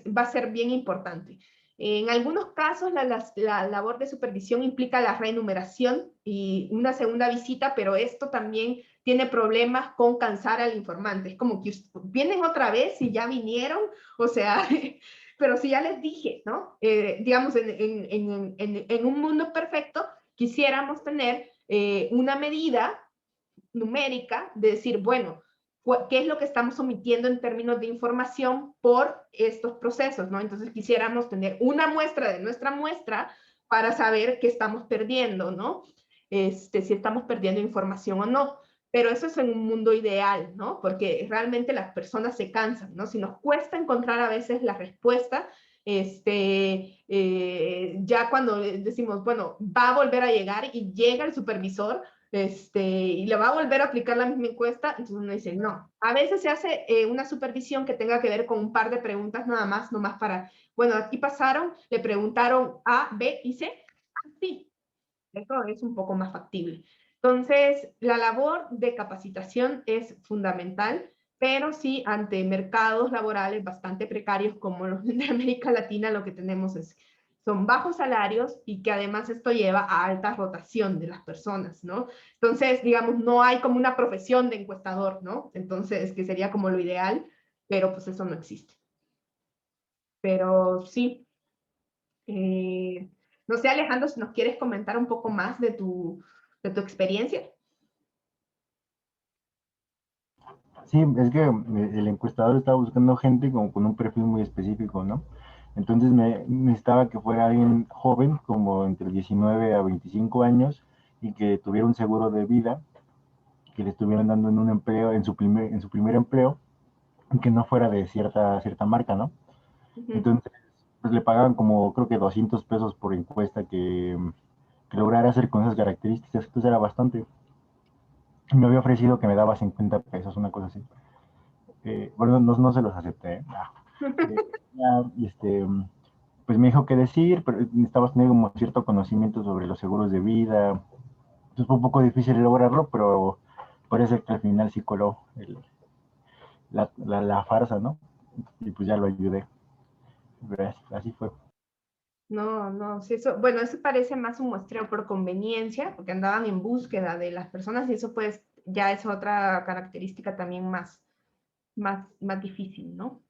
Speaker 1: va a ser bien importante. En algunos casos, la labor de supervisión implica la renumeración y una segunda visita, pero esto también tiene problemas con cansar al informante. Es como que vienen otra vez y ya vinieron, o sea, pero si ya les dije, ¿no? Digamos, en un mundo perfecto, quisiéramos tener una medida numérica de decir, bueno, qué es lo que estamos omitiendo en términos de información por estos procesos, ¿no? Entonces quisiéramos tener una muestra de nuestra muestra para saber qué estamos perdiendo, ¿no? Si estamos perdiendo información o no. Pero eso es en un mundo ideal, ¿no? Porque realmente las personas se cansan, ¿no? Si nos cuesta encontrar a veces la respuesta, ya cuando decimos, bueno, va a volver a llegar y llega el supervisor, y le va a volver a aplicar la misma encuesta, entonces uno dice, no. A veces se hace una supervisión que tenga que ver con un par de preguntas nada más, nomás para, bueno, aquí pasaron, le preguntaron A, B y C, sí, eso es un poco más factible. Entonces, la labor de capacitación es fundamental, pero sí, ante mercados laborales bastante precarios como los de América Latina, lo que tenemos son bajos salarios, y que además esto lleva a alta rotación de las personas, ¿no? Entonces, digamos, no hay como una profesión de encuestador, ¿no? Entonces, que sería como lo ideal, pero pues eso no existe. Pero sí, no sé, Alejandro, si nos quieres comentar un poco más de tu experiencia.
Speaker 4: Sí, es que el encuestador estaba buscando gente como con un perfil muy específico, ¿no? Entonces necesitaba que fuera alguien joven, como entre 19 a 25 años, y que tuviera un seguro de vida, que le estuvieran dando en un empleo, en su primer empleo, y que no fuera de cierta marca, ¿no? Entonces, pues le pagaban como, creo que 200 pesos por encuesta que lograra hacer con esas características, entonces era bastante. Me había ofrecido que me daba 50 pesos, una cosa así. Bueno, no se los acepté. Pues me dijo qué decir, pero necesitabas tener como cierto conocimiento sobre los seguros de vida. Entonces fue un poco difícil lograrlo, pero parece que al final sí coló la farsa, ¿no? Y pues ya lo ayudé. Así fue.
Speaker 1: No, no, sí, eso, bueno, eso parece más un muestreo por conveniencia, porque andaban en búsqueda de las personas y eso pues ya es otra característica también más difícil, ¿no?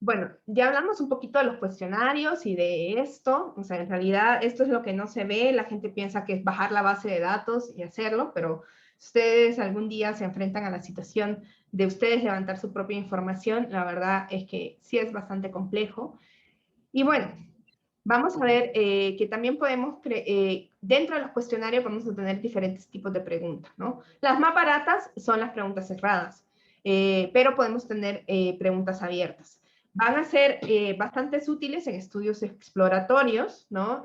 Speaker 1: Bueno, ya hablamos un poquito de los cuestionarios y de esto, o sea, en realidad esto es lo que no se ve, la gente piensa que es bajar la base de datos y hacerlo, pero si ustedes algún día se enfrentan a la situación de ustedes levantar su propia información, la verdad es que sí es bastante complejo. Y bueno, vamos a ver que también podemos, dentro de los cuestionarios vamos a tener diferentes tipos de preguntas, ¿no? Las más baratas son las preguntas cerradas, pero podemos tener preguntas abiertas. Van a ser bastante útiles en estudios exploratorios, ¿no?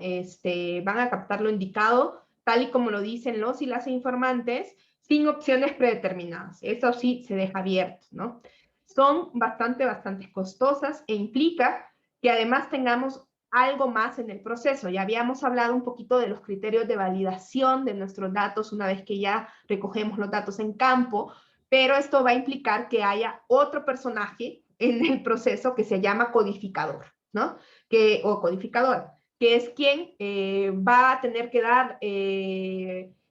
Speaker 1: Van a captar lo indicado, tal y como lo dicen los y las informantes, sin opciones predeterminadas. Eso sí se deja abierto, ¿no? Son bastante costosas e implica que además tengamos algo más en el proceso. Ya habíamos hablado un poquito de los criterios de validación de nuestros datos una vez que ya recogemos los datos en campo, pero esto va a implicar que haya otro personaje en el proceso que se llama codificador, ¿no? O codificadora, que es quien va a tener que dar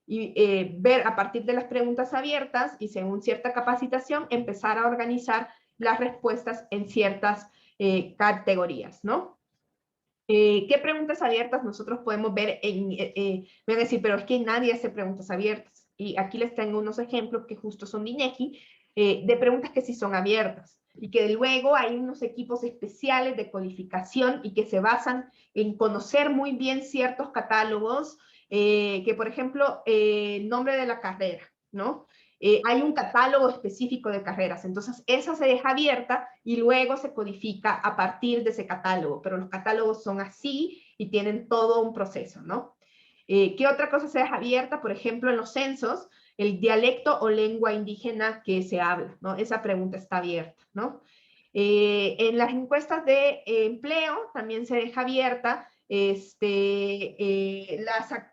Speaker 1: ver a partir de las preguntas abiertas y según cierta capacitación, empezar a organizar las respuestas en ciertas categorías, ¿no? ¿Qué preguntas abiertas nosotros podemos ver van a decir, pero es que nadie hace preguntas abiertas. Y aquí les tengo unos ejemplos que justo son de INEGI, de preguntas que sí son abiertas y que luego hay unos equipos especiales de codificación y que se basan en conocer muy bien ciertos catálogos, que por ejemplo, nombre de la carrera, ¿no? Hay un catálogo específico de carreras, entonces esa se deja abierta y luego se codifica a partir de ese catálogo, pero los catálogos son así y tienen todo un proceso, ¿no? ¿Qué otra cosa se deja abierta? Por ejemplo, en los censos, el dialecto o lengua indígena que se habla, ¿no? Esa pregunta está abierta, ¿no? En las encuestas de empleo también se deja abierta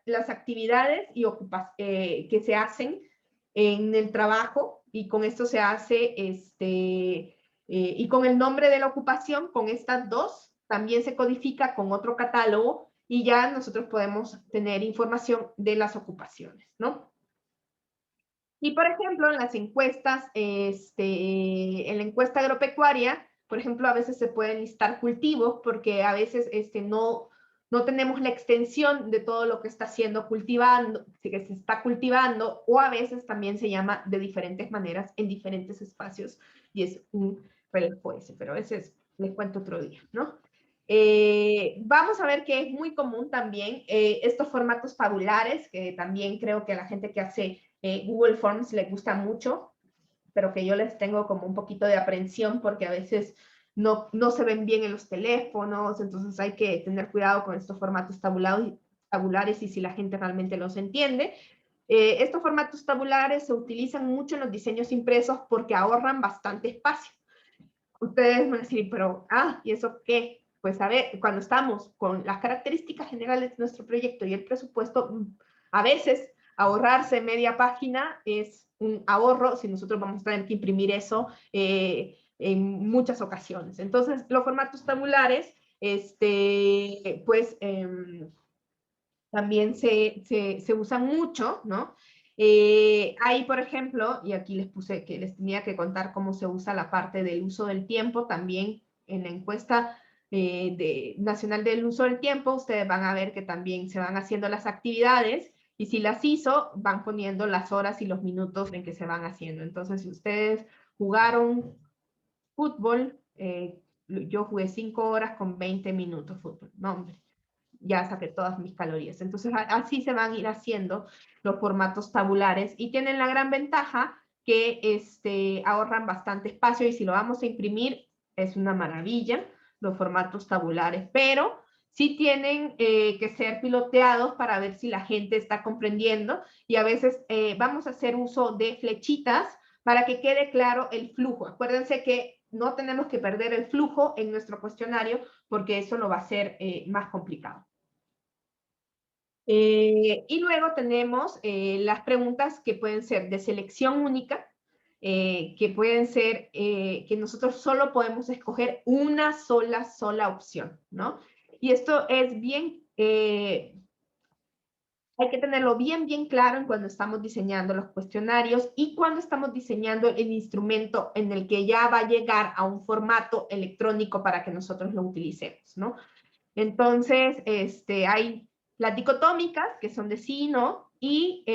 Speaker 1: las actividades y que se hacen en el trabajo y con esto se hace, y con el nombre de la ocupación, con estas dos, también se codifica con otro catálogo y ya nosotros podemos tener información de las ocupaciones, ¿no? Y por ejemplo, en las encuestas, en la encuesta agropecuaria, por ejemplo, a veces se pueden listar cultivos porque a veces no tenemos la extensión de todo lo que está siendo cultivando, que se está cultivando, o a veces también se llama de diferentes maneras en diferentes espacios y es un relevo ese, pero ese les cuento otro día, ¿no? Vamos a ver que es muy común también estos formatos tabulares, que también creo que a la gente que hace Google Forms le gusta mucho, pero que yo les tengo como un poquito de aprensión porque a veces no se ven bien en los teléfonos, entonces hay que tener cuidado con estos formatos tabulares y si la gente realmente los entiende. Estos formatos tabulares se utilizan mucho en los diseños impresos porque ahorran bastante espacio. Ustedes van a decir, pero, ¿y eso qué? Pues a ver, cuando estamos con las características generales de nuestro proyecto y el presupuesto, a veces ahorrarse media página es un ahorro si nosotros vamos a tener que imprimir eso en muchas ocasiones. Entonces, los formatos tabulares, pues también se usan mucho, ¿no? Hay, por ejemplo, y aquí les puse que les tenía que contar cómo se usa la parte del uso del tiempo, también en la encuesta nacional del uso del tiempo, ustedes van a ver que también se van haciendo las actividades y si las hizo, van poniendo las horas y los minutos en que se van haciendo. Entonces, si ustedes jugaron fútbol, yo jugué 5 horas con 20 minutos fútbol, no, hombre, ya saqué todas mis calorías. Entonces, así se van a ir haciendo los formatos tabulares y tienen la gran ventaja que ahorran bastante espacio y si lo vamos a imprimir es una maravilla los formatos tabulares, pero sí tienen que ser piloteados para ver si la gente está comprendiendo y a veces vamos a hacer uso de flechitas para que quede claro el flujo. Acuérdense que no tenemos que perder el flujo en nuestro cuestionario porque eso lo va a hacer más complicado. Y luego tenemos las preguntas que pueden ser de selección única, que pueden ser que nosotros solo podemos escoger una sola opción, ¿no? Y esto es bien, hay que tenerlo bien claro en cuando estamos diseñando los cuestionarios y cuando estamos diseñando el instrumento en el que ya va a llegar a un formato electrónico para que nosotros lo utilicemos, ¿no? Entonces, hay las dicotómicas, que son de sí y no, y,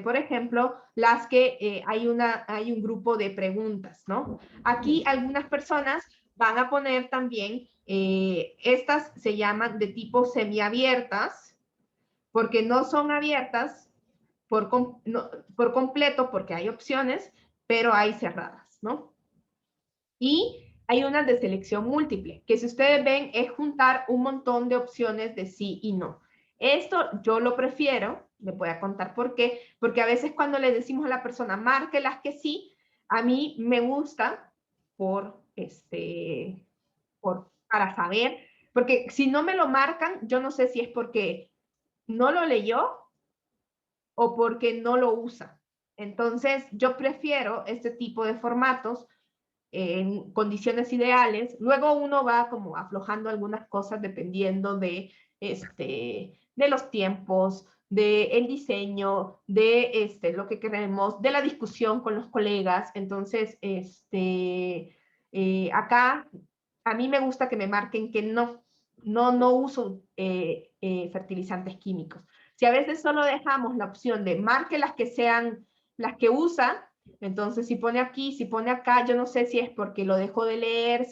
Speaker 1: por ejemplo, las que hay un grupo de preguntas, ¿no? Aquí algunas personas van a poner también, estas se llaman de tipo semiabiertas, porque no son abiertas por completo, porque hay opciones, pero hay cerradas, ¿no? Y hay una de selección múltiple, que si ustedes ven es juntar un montón de opciones de sí y no. Esto yo lo prefiero, les voy a contar por qué, porque a veces cuando le decimos a la persona, marque las que sí, a mí me gusta para saber, porque si no me lo marcan, yo no sé si es porque no lo leyó o porque no lo usa. Entonces, yo prefiero este tipo de formatos en condiciones ideales. Luego uno va como aflojando algunas cosas dependiendo de los tiempos, del diseño, de lo que queremos, de la discusión con los colegas. Entonces, acá a mí me gusta que me marquen que no uso fertilizantes químicos. Si a veces solo dejamos la opción de marque las que sean las que usa, entonces si pone aquí, si pone acá, yo no sé si es porque lo dejó de leer,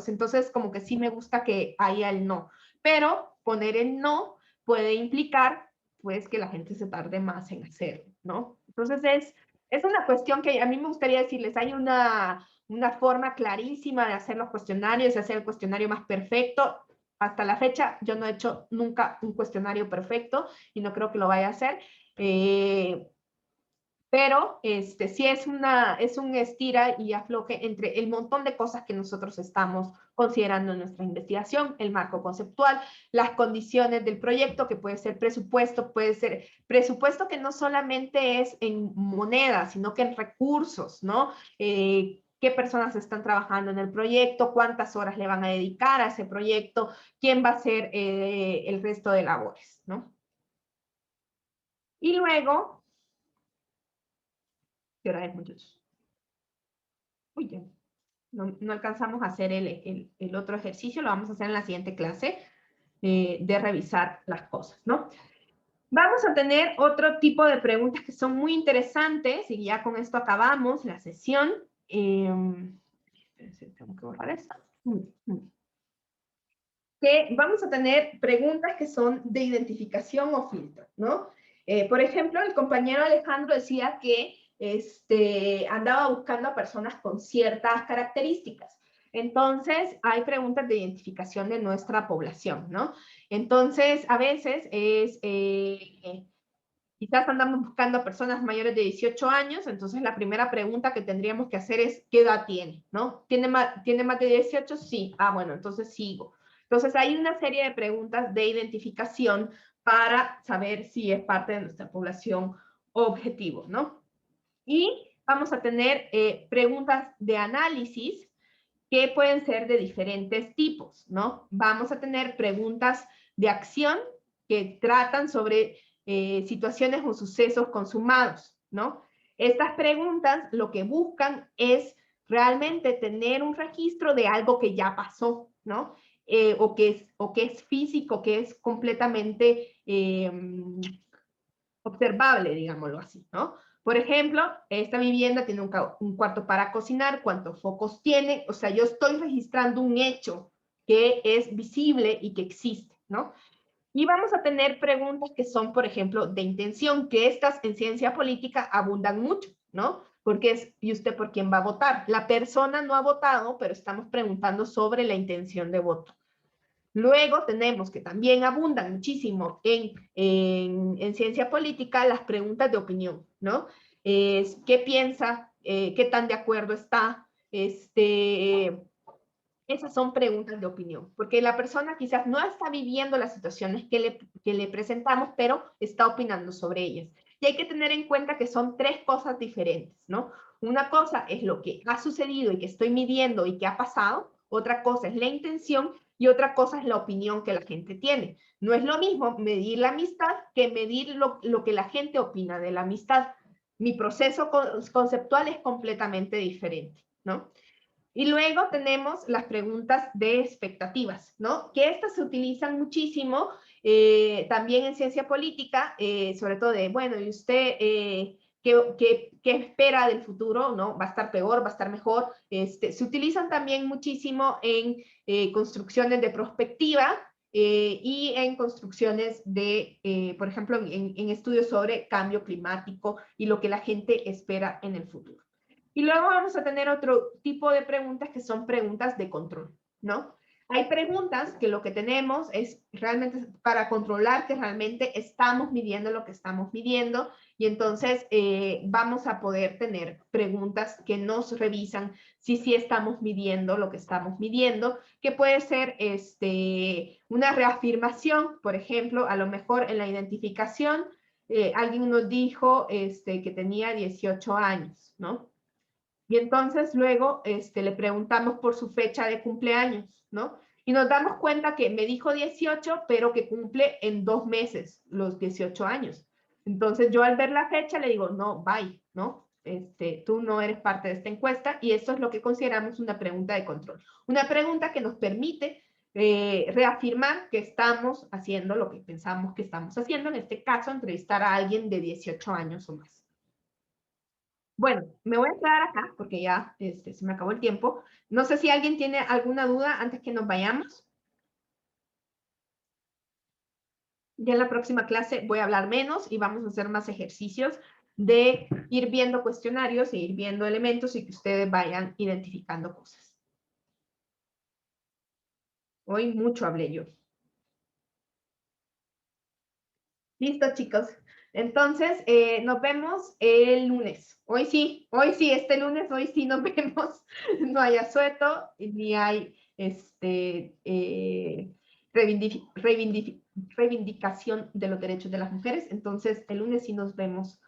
Speaker 1: entonces como que sí me gusta que haya el no. Pero poner el no puede implicar pues que la gente se tarde más en hacerlo, ¿no? Entonces es una cuestión que a mí me gustaría decirles, hay una forma clarísima de hacer los cuestionarios, de hacer el cuestionario más perfecto. Hasta la fecha yo no he hecho nunca un cuestionario perfecto y no creo que lo vaya a hacer. Pero sí es un estira y afloje entre el montón de cosas que nosotros estamos considerando en nuestra investigación, el marco conceptual, las condiciones del proyecto, que puede ser presupuesto que no solamente es en moneda, sino que en recursos, ¿no? Qué personas están trabajando en el proyecto, cuántas horas le van a dedicar a ese proyecto, quién va a hacer el resto de labores, ¿no? Y luego, ¿qué hora es, muchachos? Uy, ya. No alcanzamos a hacer el otro ejercicio, lo vamos a hacer en la siguiente clase de revisar las cosas, ¿no? Vamos a tener otro tipo de preguntas que son muy interesantes y ya con esto acabamos la sesión. Tengo que borrar esto. Que vamos a tener preguntas que son de identificación o filtro, ¿no? Por ejemplo, el compañero Alejandro decía que andaba buscando a personas con ciertas características. Entonces, hay preguntas de identificación de nuestra población, ¿no? Entonces, a veces quizás andamos buscando a personas mayores de 18 años, entonces la primera pregunta que tendríamos que hacer es, ¿qué edad tiene? ¿No? ¿Tiene más de 18? Sí. Ah, bueno, entonces sigo. Entonces hay una serie de preguntas de identificación para saber si es parte de nuestra población objetivo, ¿no? Y vamos a tener preguntas de análisis que pueden ser de diferentes tipos, ¿no? Vamos a tener preguntas de acción que tratan sobre situaciones o sucesos consumados, ¿no? Estas preguntas lo que buscan es realmente tener un registro de algo que ya pasó, ¿no? O que es físico, que es completamente observable, digámoslo así, ¿no? Por ejemplo, esta vivienda tiene un cuarto para cocinar, cuántos focos tiene, o sea, yo estoy registrando un hecho que es visible y que existe, ¿no? Y vamos a tener preguntas que son, por ejemplo, de intención, que estas en ciencia política abundan mucho, ¿no? Porque es, ¿y usted por quién va a votar? La persona no ha votado, pero estamos preguntando sobre la intención de voto. Luego tenemos que también abundan muchísimo en ciencia política las preguntas de opinión, ¿no? ¿Qué piensa? ¿Qué tan de acuerdo está? Esas son preguntas de opinión, porque la persona quizás no está viviendo las situaciones que le presentamos, pero está opinando sobre ellas. Y hay que tener en cuenta que son tres cosas diferentes, ¿no? Una cosa es lo que ha sucedido y que estoy midiendo y que ha pasado, otra cosa es la intención y otra cosa es la opinión que la gente tiene. No es lo mismo medir la amistad que medir lo que la gente opina de la amistad. Mi proceso conceptual es completamente diferente, ¿no? Y luego tenemos las preguntas de expectativas, ¿no? Que estas se utilizan muchísimo también en ciencia política, sobre todo de, bueno, ¿y usted qué espera del futuro? ¿No? ¿Va a estar peor? ¿Va a estar mejor? Se utilizan también muchísimo en construcciones de prospectiva y en construcciones de, por ejemplo, en estudios sobre cambio climático y lo que la gente espera en el futuro. Y luego vamos a tener otro tipo de preguntas que son preguntas de control, ¿no? Hay preguntas que lo que tenemos es realmente para controlar que realmente estamos midiendo lo que estamos midiendo y entonces vamos a poder tener preguntas que nos revisan si sí estamos midiendo lo que estamos midiendo, que puede ser una reafirmación, por ejemplo, a lo mejor en la identificación, alguien nos dijo que tenía 18 años, ¿no? Y entonces luego le preguntamos por su fecha de cumpleaños, ¿no? Y nos damos cuenta que me dijo 18, pero que cumple en 2 meses los 18 años. Entonces yo al ver la fecha le digo, no, bye, ¿no? Tú no eres parte de esta encuesta y esto es lo que consideramos una pregunta de control. Una pregunta que nos permite reafirmar que estamos haciendo lo que pensamos que estamos haciendo, en este caso, entrevistar a alguien de 18 años o más. Bueno, me voy a quedar acá porque ya se me acabó el tiempo. No sé si alguien tiene alguna duda antes que nos vayamos. Ya en la próxima clase voy a hablar menos y vamos a hacer más ejercicios de ir viendo cuestionarios e ir viendo elementos y que ustedes vayan identificando cosas. Hoy mucho hablé yo. Listo, chicos. Entonces, nos vemos el lunes. Hoy sí, este lunes, hoy sí nos vemos. No hay asueto, ni hay reivindicación de los derechos de las mujeres. Entonces, el lunes sí nos vemos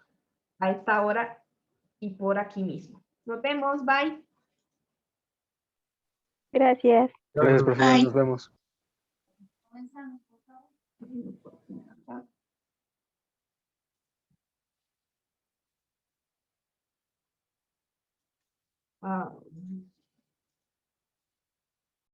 Speaker 1: a esta hora y por aquí mismo. Nos vemos, bye.
Speaker 5: Gracias.
Speaker 6: Gracias, profesor.
Speaker 3: Ay.
Speaker 6: Nos vemos.
Speaker 1: Ah,